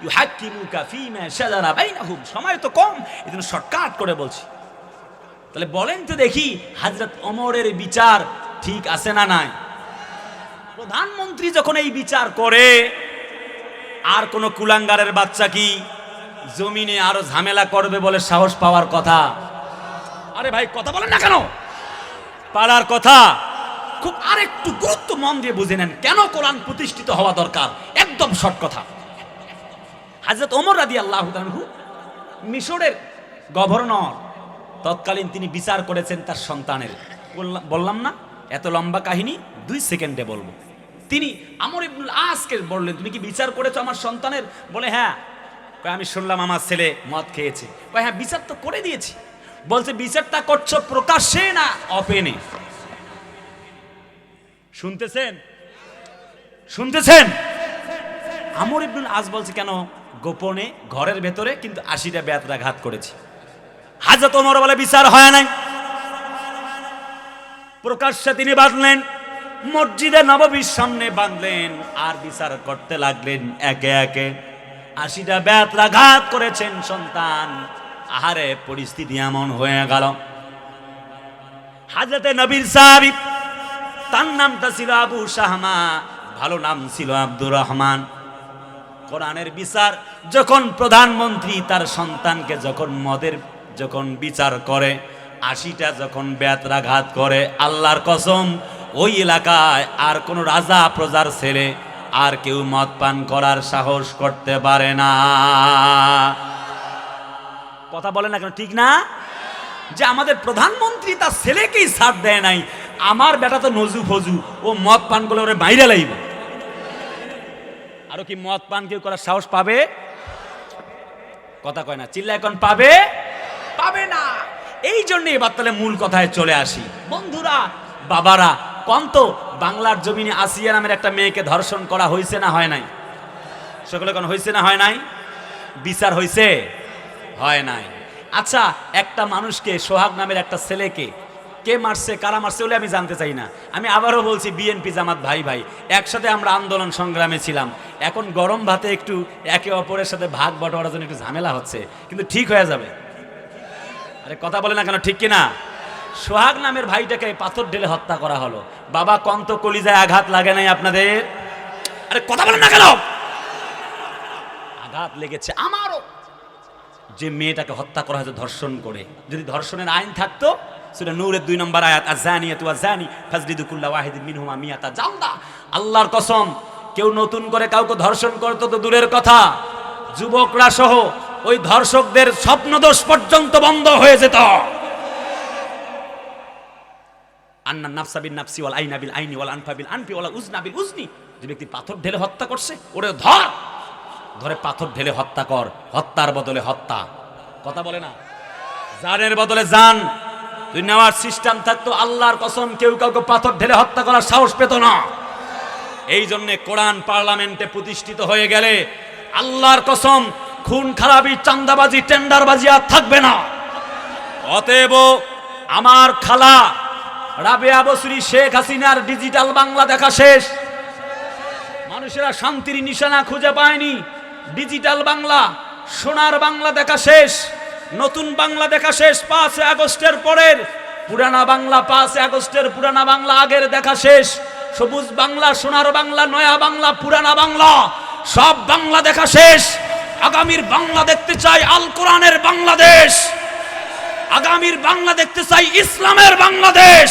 ইউহাক্কিমুকা ফীমা শাজারা বাইনাহুম। সময় তো কম, এজন্য শর্টকাট করে বলছি। তাহলে বলেন তো দেখি, হযরত ওমরের বিচার ঠিক আছে না নাই? প্রধানমন্ত্রী যখন এই বিচার করে, আর কোন কুলাঙ্গারের বাচ্চা কি জমিনে আরো ঝামেলা করবে বলে সাহস পাওয়ার কথা? আরে ভাই কথা বলেন না কেন? পালার কথা। খুব আরেকটু গুরুত্ব মন দিয়ে বুঝে নেন, কেন কোরআন প্রতিষ্ঠিত হওয়া দরকার। একদম শর্ট কথা। হযরত ওমর রাদিয়াল্লাহু তাআলা মিশরের গভর্নর, তৎকালীন তিনি বিচার করেছেন তার সন্তানের। বললাম না এত লম্বা কাহিনী, 2 সেকেন্ডে বলবো। তিনি আমর ইবনুল আসকে বললেন, তুমি কি বিচার করেছো আমার সন্তানের? বলে হ্যাঁ। আমি শুনলাম আমার ছেলে মদ খেয়েছে। হ্যাঁ বিচার তো করে দিয়েছি। বলছে বিচারটা করছো প্রকাশ্যে না অপেনে? শুনতেছেন? শুনতেছেন? আমর ইবনুল আস বলছে কেন? গোপনে ঘরের ভেতরে, কিন্তু 80টা বেত্রাঘাত করেছি। হযরত ওমর বলে বিচার হয় নাই। প্রকাশ্যে তিনি বাঁধলেন, মসজিদে নববীর সামনে বাঁধলেন আর বিচার করতে লাগলেন একে একে। 80টা বেত্রাঘাত করেছেন সন্তান। আহারে পরিস্থিতি এমন হয়ে গেল। হযরতে নবীর সাহাবী, তার নামটা ছিল আবু শাহমা, ভালো নাম ছিল আব্দুর রহমান। কোরআনের বিচার যখন প্রধানমন্ত্রী তার সন্তানকে যখন বিচার করে, 80টা যখন বেত্রাঘাত করে, আল্লাহর কসম ওই এলাকায় আর কোন রাজা প্রজার ছেলে আর কেউ মদ পান করার সাহস করতে পারে না। কথা বলে না কেন? ঠিক না? যে আমাদের প্রধানমন্ত্রী তার ছেলেকেই ছাড় দেয় নাই, আমার বেটা তো নজু ফজু, ও মদ পান করলে ওরে বাইরে লাইব। আরো কি মদ পান কেউ করার সাহস পাবে? কথা কয় না, চিল্লা এখন পাবে? পাবে না। এই জন্য এবার তাহলে মূল কথায় চলে আসি। বন্ধুরা, বাবারা, কন্ত বাংলার জমিনে আসিয়া নামের একটা মেয়েকে ধর্ষণ করা হয়েছে না হয় নাই? সকলে কোন হয়েছে না হয় নাই? বিচার হয়েছে? হয় নাই। আচ্ছা, একটা মানুষকে, সোহাগ নামের একটা ছেলেকে কে মারছে, কারা মারছে বলে আমি জানতে চাই না। আমি আবারও বলছি, বিএনপি জামাত ভাই ভাই একসাথে আমরা আন্দোলন সংগ্রামে ছিলাম। এখন গরম ভাতে একটু একে অপরের সাথে ভাগ বটোয়ারার জন্য একটু ঝামেলা হচ্ছে, কিন্তু ঠিক হয়ে যাবে। আরে কথা বলে না কেন, ঠিক কিনা? সোহাগ নামের ভাইটাকে পাথর ঢেলে হত্যা করা হলো। বাবা কন্ত কলিজায় আঘাত লাগে নাই আপনাদের? আরে কথা বলেন না কেন? আঘাত লেগেছে আমারও। যে মেয়েটাকে হত্যা করা হয়েছে ধর্ষণ করে, যদি ধর্ষণের আইন থাকতো, সূরা নূরের 2 নম্বর আয়াত, আয-যানিয়াতু ওয়াজ-যানি ফাজলিদু কুল্লা ওয়াহিদিন মিনহুমা মিয়াতা জালদা। আল্লাহর কসম, কেউ নতুন করে কাউকে ধর্ষণ করতো তো দূরের কথা, যুবকরা সহ ওই ধর্ষকদের স্বপ্নদোষ পর্যন্ত বন্ধ হয়ে যেত। আন্নান নাফসা বিন নাফসি ওয়াল আইনা বিল আইনি ওয়াল আনফা বিল আনফি ওয়াল উযনা বিল উযনি। যে ব্যক্তি পাথর ঢেলে হত্যা করছে, ওরে ধরে পাথর ঢেলে হত্যা কর। হত্যার বদলে হত্যা, কথা বলে না, জানের বদলে জান। তুই নেওয়ার সিস্টেম থাকতো, আল্লাহর কসম কেউ কাউকে পাথর ঢেলে হত্যা করার সাহস পেত না। এই জন্যে কোরআন পার্লামেন্টে প্রতিষ্ঠিত হয়ে গেলে আল্লাহর কসম খুন খারাপি, চাঁদাবাজি, টেন্ডারবাজি আর থাকবে না। অতএব আমার খালা রাবেয়া বসরি শেখ হাসিনার ডিজিটাল বাংলা দেখা শেষ। মানুষেরা শান্তির নিশানা খুঁজে পায়নি। ডিজিটাল বাংলা, সোনার বাংলা দেখা শেষ, নতুন বাংলা দেখা শেষ। 5 আগস্টের পরের পুরানা বাংলা, 5 আগস্টের পুরানা বাংলা আগের দেখা শেষ। সবুজ বাংলা, সোনার বাংলা, নয়া বাংলা, পুরানা বাংলা, সব বাংলা দেখা শেষ। আগামীর বাংলা দেখতে চাই আল কোরআনের বাংলাদেশ। আগামীর বাংলা দেখতে চাই ইসলামের বাংলাদেশ।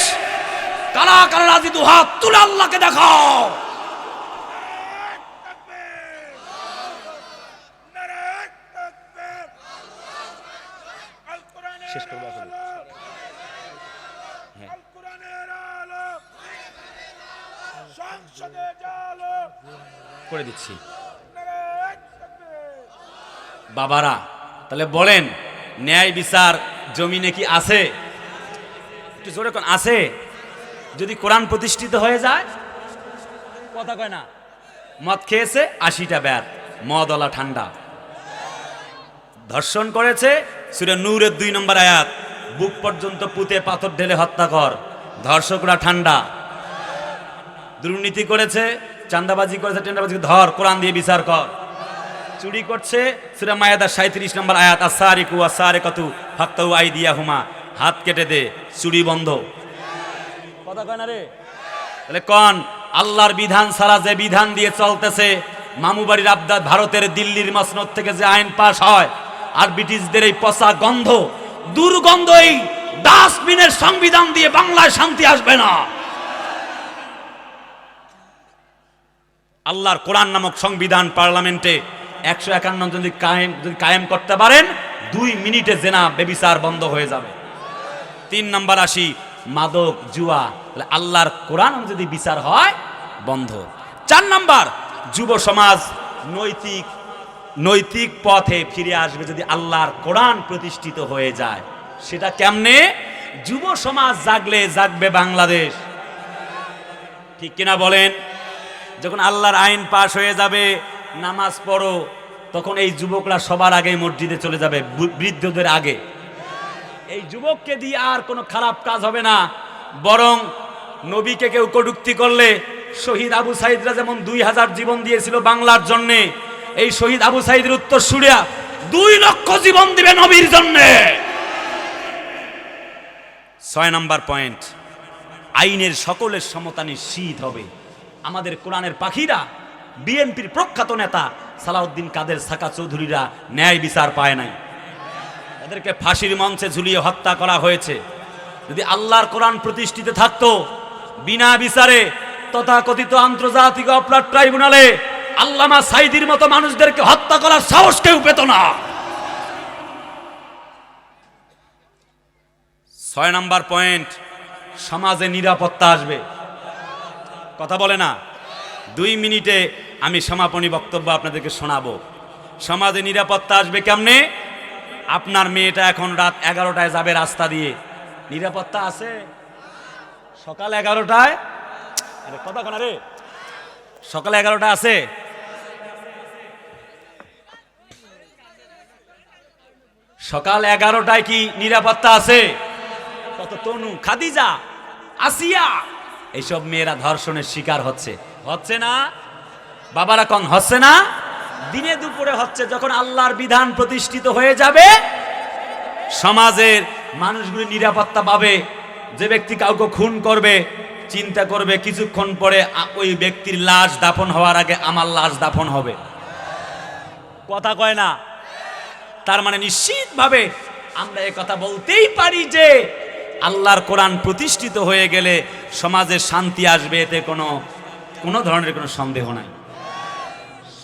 কারা কারা রাজি, দুহাত তুলে আল্লাহকে দেখাও। শেষ করব করে দিচ্ছি। বাবারা তাহলে বলেন, ন্যায় বিচার জমিনে কি আছে? একটু জোরে কোন আছে? যদি কোরআন প্রতিষ্ঠিত হয়ে যায়, কথা কয় না, মদ খেয়েছে 80টা ব্যাট, মদওয়ালা ঠান্ডা। ধর্ষণ করেছে, সূরা নূরের 2 নম্বর আয়াত, বুক পর্যন্ত পুঁতে পাথর ঢেলে হত্যা কর, ধর্ষকরা ঠান্ডা। দুর্নীতি করেছে, চাঁদাবাজি করেছে, টেন্ডারবাজি, ধর, কোরআন দিয়ে বিচার কর। চুরি করছে, সূরা মায়েদা 37 নম্বর আয়াত, আস-সারিকু ওয়াস-সারিকাতু ফাকতাউ আইদিয়াহুমা, হাত কেটে দে, চুরি বন্ধ। কথা কয় না রে? তাহলে কোন আল্লাহর বিধান ছাড়া যে বিধান দিয়ে চলতেছে, মামুবাড়ির আবদার, ভারতের দিল্লির মসনদ থেকে যে আইন পাস হয়, আর ব্রিটিশদের এই পচা গন্ধ, দুর্গন্ধ, এই ডাস্টবিনের সংবিধান দিয়ে বাংলায় শান্তি আসবে না। আল্লাহর কোরআন নামক সংবিধান পার্লামেন্টে 151 যদি কায়েম করতে পারেন, 2 মিনিটে জেনা বেবিচার বন্ধ হয়ে যাবে। 3 নম্বর আসি, মাদক জুয়া, আল্লাহর কোরআন যদি বিচার হয় বন্ধ। 4 নম্বর, যুব সমাজ নৈতিক পথে ফিরে আসবে যদি আল্লাহর কোরআন প্রতিষ্ঠিত হয়ে যায়। সেটা কেমনে? যুব সমাজ জাগলে জাগবে বাংলাদেশ, ঠিক কিনা বলেন? যখন আল্লাহর আইন পাশ হয়ে যাবে, নামাজ পড়ো, তখন এই যুবকরা সবার আগে মসজিদে চলে যাবে, বৃদ্ধদের আগে। এই যুবককে দিয়ে আর কোনো খারাপ কাজ হবে না। বরং নবীকে কেউ কটূক্তি করলে, শহীদ আবু সাইদরা যেমন 2000 জীবন দিয়েছিল বাংলার জন্যে, এই শহীদ আবু সাইদের উত্তর সুরিয়া 2 লক্ষ জীবন দিবে নবীর জন্যে। 6 নম্বর পয়েন্ট, আইনের সকলের সমতা নিশ্চিত হবে। আমাদের কোরআনের পাখিরা, বিএনপির প্রখ্যাত নেতা সালাউদ্দিন কাদের, সাকা চৌধুরীরা ন্যায় বিচার পায় নাই। এদেরকে ফাঁসির মঞ্চে ঝুলিয়ে হত্যা করা হয়েছে। যদি আল্লাহর কোরআন প্রতিষ্ঠিত থাকতো, বিনা বিচারে তথাকথিত আন্তর্জাতিক অপরাধ ট্রাইব্যুনালে আল্লামা সাইদির মতো মানুষদেরকে হত্যা করার সাহস কেউ পেত না। 6 নম্বর পয়েন্ট, সমাজে নিরাপত্তা আসবে। কথা বলে না? 2 মিনিটে আমি সমাপনী বক্তব্য আপনাদেরকে শোনাবো। সমাজে নিরাপত্তা আসবে কেমনে? আপনার মেয়েটা এখন রাত 11টায় যাবে রাস্তা দিয়ে, নিরাপত্তা আছে? সকাল 11টায়, আরে কথা কোনা রে, সকাল 11টা আছে? সকাল 11টায় কি নিরাপত্তা আছে? কত তনু, খাদিজা, আসিয়া, এইসব মেয়েরা ধর্ষণের শিকার হচ্ছে না? বাবারা কন হচ্ছে না? দিনে দুপুরে হচ্ছে। যখন আল্লাহর বিধান প্রতিষ্ঠিত হয়ে যাবে, সমাজের মানুষগুলি নিরাপত্তা পাবে। যে ব্যক্তি কাউকে খুন করবে, চিন্তা করবে কিছুক্ষণ পরে ওই ব্যক্তির লাশ দাফন হওয়ার আগে আমার লাশ দাফন হবে। কথা কয় না? তার মানে নিশ্চিতভাবে আমরা এই কথা বলতেই পারি যে আল্লাহর কোরআন প্রতিষ্ঠিত হয়ে গেলে সমাজে শান্তি আসবে, এতে কোনো ধরনের কোনো সন্দেহ নাই।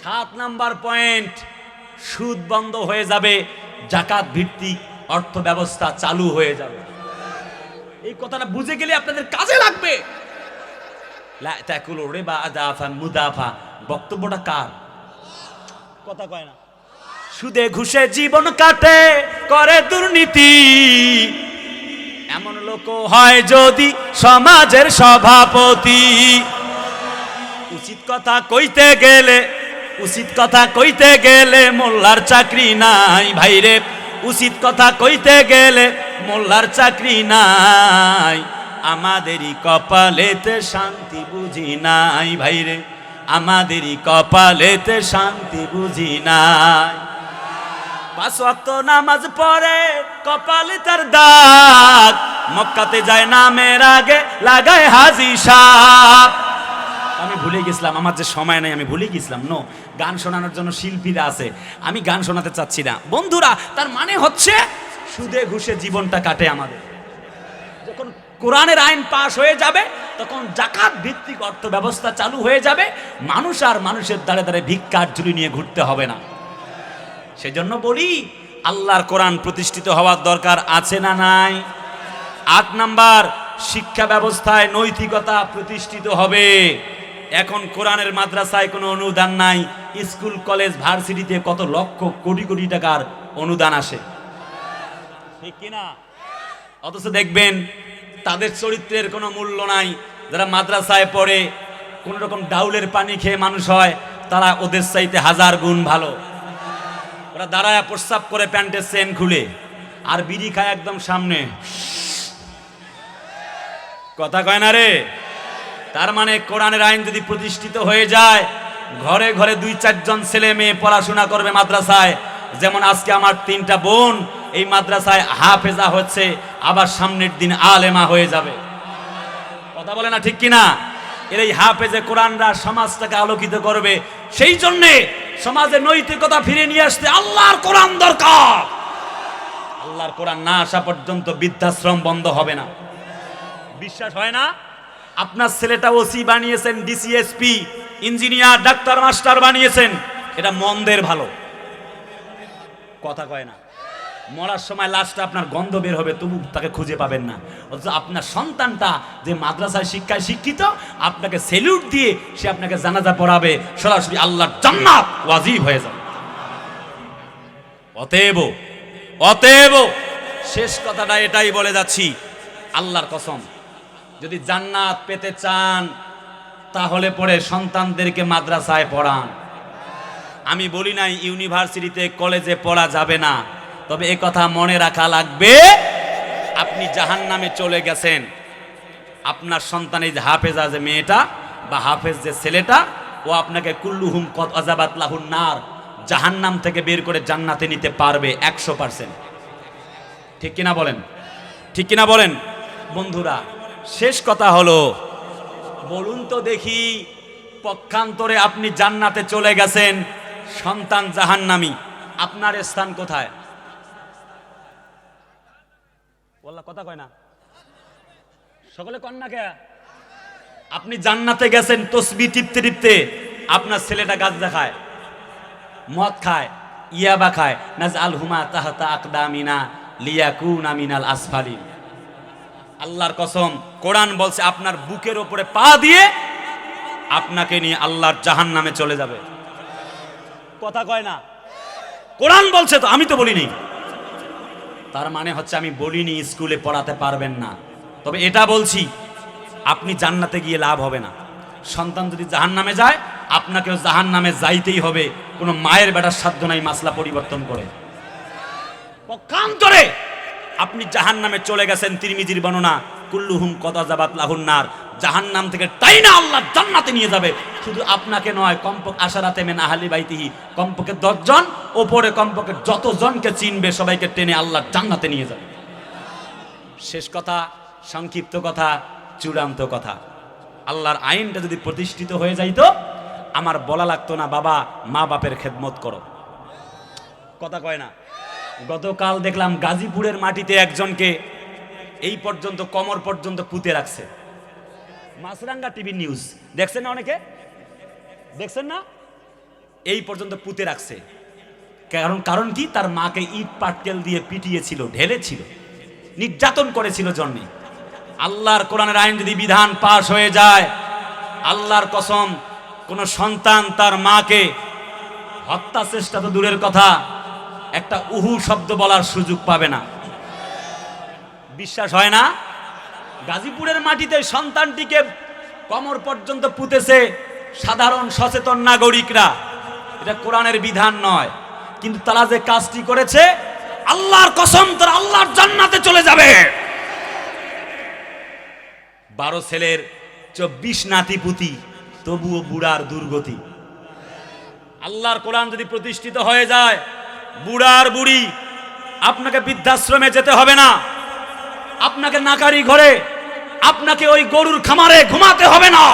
7 নাম্বার পয়েন্ট, সুদ বন্ধ হয়ে যাবে, জাকাত ভিত্তিক অর্থ ব্যবস্থা চালু হয়ে যাবে। এই কথাটা বুঝে গেলে আপনাদের কাজে লাগবে। লা তাকুলু রিবা আদাফান মুদাফা, বক্তব্যটা কার? কথা কয় না? সুদে ঘুষে জীবন কাটে, করে দুর্নীতি, এমন লোক হয় যদি সমাজের সভাপতি। উচিত কথা কইতে গেলে মোল্লার চাকরি নাই ভাইরে, উচিত কথা কইতে গেলে মোল্লার চাকরি নাই। আমাদেরই কপালেতে শান্তি বুঝি নাই ভাইরে, আমাদেরই কপালেতে শান্তি বুঝি নাই। 5 ওয়াক্ত নামাজ পড়ে কপালে তার দাগ, মক্কাতে যায় নামের আগে লাগায় হাজি সাপ। আমি ভুলে গেছিলাম, আমার যে সময় নাই, আমি ভুলে গেছিলাম। গান শোনানোর জন্য শিল্পীরা আছে, আমি গান শোনাতে চাচ্ছি না বন্ধুরা। তার মানে হচ্ছে সুদে ঘুষে জীবনটা কাটে আমাদের। যখন কোরআনের আইন পাশ হয়ে যাবে, তখন জাকাত ভিত্তিক অর্থ ব্যবস্থা চালু হয়ে যাবে। মানুষ আর মানুষের দ্বারে দ্বারে ভিক্ষার ঝুলি নিয়ে ঘুরতে হবে না। সেজন্য বলি, আল্লাহর কোরআন প্রতিষ্ঠিত হওয়ার দরকার আছে না নাই? 8 নাম্বার, শিক্ষা ব্যবস্থায় নৈতিকতা প্রতিষ্ঠিত হবে। এখন কোরআনের মাদ্রাসায় কোনো অনুদান নাই, স্কুল কলেজ ভার্সিটিতে কত লক্ষ কোটি কোটি টাকার অনুদান আসে, ঠিক কিনা? অথচ দেখবেন তাদের চরিত্রের কোনো মূল্য নাই। যারা মাদ্রাসায় পড়ে কোন রকম ডাউলের পানি খেয়ে মানুষ হয়, তারা ওদের চাইতে 1000 গুণ ভালো। ওরা দাঁড়ায় প্রস্রাব করে প্যান্টের চেন খুলে, আর বিড়ি খায় একদম সামনে। কথা কয় না রে? তার মানে কোরআনের আইন যদি প্রতিষ্ঠিত হয়ে যায়, ঘরে ঘরে 2-4 জন ছেলে মেয়ে পড়াশোনা করবে মাদ্রাসায়। যেমন আজকে আমার 3টা বোন এই মাদ্রাসায় হাফেজা হচ্ছে, আবার সামনের দিন আলেমা হয়ে যাবে। কথা বলে না, ঠিক কিনা? এর এই হাফেজে কোরআনরা সমাজটাকে আলোকিত করবে। সেই জন্যে সমাজে নৈতিকতা ফিরে নিয়ে আসতে আল্লাহর কোরআন দরকার। আল্লাহর কোরআন না আসা পর্যন্ত বৃদ্ধাশ্রম বন্ধ হবে না। বিশ্বাস হয় না? আপনার ছেলেটা ওসি বানিয়েছেন, ডিসিএসপি, ইঞ্জিনিয়ার, ডাক্তার, মাস্টার বানিয়েছেন, এটা মন্দের ভালো। কথা কয় না? মরার সময় লাশটা আপনার গন্ধ বের হবে, তবু তাকে খুঁজে পাবেন না। অথচ আপনার সন্তানটা যে মাদ্রাসায় শিক্ষায় শিক্ষিত, আপনাকে সেলুট দিয়ে সে আপনাকে জানাজা পড়াবে, সরাসরি আল্লাহর জান্নাত ওয়াজিব হয়ে যাবে। অতএব শেষ কথাটা এটাই বলে যাচ্ছি, আল্লাহর কসম, যদি জান্নাত পেতে চান তাহলে পরে সন্তানদেরকে মাদ্রাসায় পড়ান। আমি বলি নাই ইউনিভার্সিটিতে কলেজে পড়া যাবে না, তবে এ কথা মনে রাখা লাগবে, আপনি জাহান্নামে চলে গেছেন, আপনার সন্তান এই যে হাফেজা যে মেয়েটা বা হাফেজ যে ছেলেটা, ও আপনাকে কুল্লুহুম কদ আযাবাত লাহুন নার, জাহান্নাম থেকে বের করে জান্নাতে নিতে পারবে 100%। ঠিক কিনা বলেন? ঠিক কিনা বলেন? বন্ধুরা, শেষ কথা হলো, বলুন তো দেখি, পক্ষান্তরে আপনি জান্নাতে চলে গেছেন, সন্তান জাহান্নামী, আপনার স্থান কোথায়? বললা কথা কয় না, সকলে কন না কে? আপনি জান্নাতে গেছেন তসবিহ টিপতে টিপতে, আপনার ছেলেটা গাঁজা খায়, মদ খায়, ইয়াবা খায়, নাজআলহুমা তাহতা আকদামিনা লিয়াকুনা মিনাল আসফালিন। আল্লাহর কসম, কোরআন বলছে আপনার বুকের উপরে পা দিয়ে আপনাকে নিয়ে আল্লাহর জাহান্নামে চলে যাবে। কথা কয় না? কোরআন বলছে তো, আমি তো বলিনি। তার মানে হচ্ছে আমি বলিনি স্কুলে পড়াতে পারবেন না, তবে এটা বলছি আপনি জান্নাতে গিয়ে লাভ হবে না। সন্তান যদি জাহান্নামে যায়, আপনাকেও জাহান্নামে যাইতেই হবে। কোনো মায়ের বেটার সাধ্য নাই মাসলা পরিবর্তন করে। পক্ষান্তরে আপনি জাহান্নামে চলে গেছেন। তিরমিজির বর্ণনা, কুল্লুহুম কদাজাবাত লাহুন্নার, জাহান্নাম থেকে টাইনা আল্লাহ জান্নাতে নিয়ে যাবে। শুধু আপনাকে নয়, কমপক্ষে আশারাতে মিন আহলি বাইতিহি, কমপক্ষে 10 জন, ওপরে কমপক্ষে যতজনকে চিনবে সবাইকে টেনে আল্লাহ জান্নাতে নিয়ে যাবে। শেষ কথা, সংক্ষিপ্ত কথা, চূড়ান্ত কথা, আল্লাহর আইনটা যদি প্রতিষ্ঠিত হয়ে যাইতো, আমার বলা লাগতো না বাবা মা বাপের খেদমত করো। কথা কয় না? গতকাল দেখলাম গাজীপুরের মাটিতে একজনকে এই পর্যন্ত কোমর পর্যন্ত পুঁতে রাখছে। মাছরাঙ্গা টিভি নিউজ দেখছেন না? অনেকে দেখছেন না? এই পর্যন্ত পুঁতে রাখছে। কারণ কি? তার মাকে ইট পাটকেল দিয়ে পিটিয়েছিল, ঢেলেছিল, নির্যাতন করেছিল জন্মে। আল্লাহর কোরআনের আইন যদি বিধান পাশ হয়ে যায়, আল্লাহর কসম, কোন সন্তান তার মাকে হত্যা চেষ্টা তো দূরের কথা, একটা উহু শব্দ বলার সুযোগ পাবে না। বিশ্বাস হয় না? গাজীপুরের মাটিতে সন্তানটিকে কোমর পর্যন্ত পুঁতেছে সাধারণ সচেতন নাগরিকরা। এটা কোরআনের বিধান নয়, কিন্তু তারা যে কাজটি করেছে, আল্লাহর কসম, তারা আল্লাহর জান্নাতে চলে যাবে। 12 ছেলের 24 নাতিপুতি, তবুও বুড়ার দুর্গতি। আল্লাহর কোরআন যদি প্রতিষ্ঠিত হয়ে যায়, বুড়ার বুড়ি, আপনাকে বৃদ্ধাশ্রমে যেতে হবে না, আপনাকে নাকারি ঘরে, আপনাকে ওই গরুর খামারে ঘুমাতে হবে না।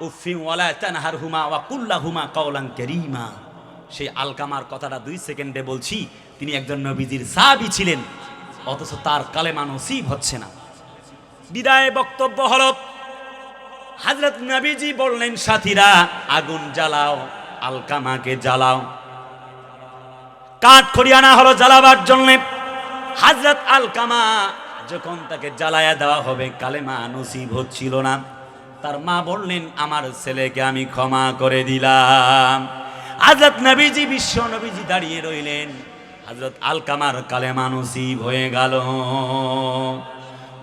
উফি ওয়ালা তানহারহুমা ওয়া কুল্লাহুমা কাওলান কারীমা। সেই আলকামার কথাটা 2 সেকেন্ডে বলছি। তিনি একজন নবীজির সাহাবী ছিলেন, অথচ তার কালেমা নসিব হচ্ছে না। বিদায় বক্তব্য হলো, হযরত নবীজি বললেন, সাথীরা আগুন জ্বালাও, আলকামাকে জ্বালাও। কাঠ খড়ি আনা হলো জ্বালাবার জন্য। হযরত আলকামা যখন তাকে জ্বালায়া দেওয়া হবে, কালেমা নসিব হচ্ছিল না। তার মা বললেন, আমার ছেলেকে আমি ক্ষমা করে দিলাম। হযরত নবীজি, বিশ্ব নবীজি দাঁড়িয়ে রইলেন। হযরত আলকামার কালেমা নসিব হয়ে গেল।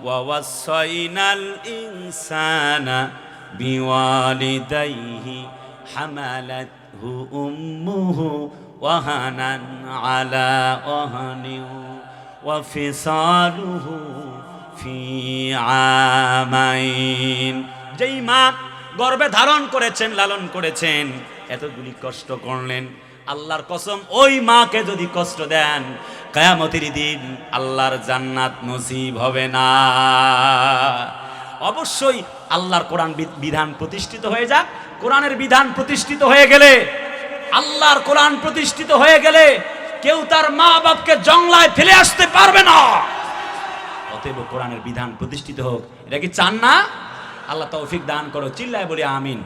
ওয়া ওয়াসাইনাল ইনসানা বিওয়ালিদাইহি হামালাতহু উম্মুহু ওয়াহানান আলা ওয়াহানিন ওয়া ফিসালুহু ফি আমাইন। যেই মা গর্ভে ধারণ করেছেন, লালন করেছেন, এতগুলি কষ্ট করলেন, আল্লাহর কসম, ওই মাকে যদি কষ্ট দেন, কিয়ামতের দিন আল্লাহর জান্নাত নসিব হবে না। অবশ্যই আল্লাহর কোরআন বিধান প্রতিষ্ঠিত হয়ে যাক। কোরআনের বিধান প্রতিষ্ঠিত হয়ে গেলে, আল্লাহর কোরআন প্রতিষ্ঠিত হয়ে গেলে, কেউ তার মা বাপকে জংলায় ফেলে আসতে পারবে না। অতএব কোরআনের বিধান প্রতিষ্ঠিত হোক। এটা কি চান না? আল্লাহ তৌফিক দান করো। চিল্লায় বলি আমিন।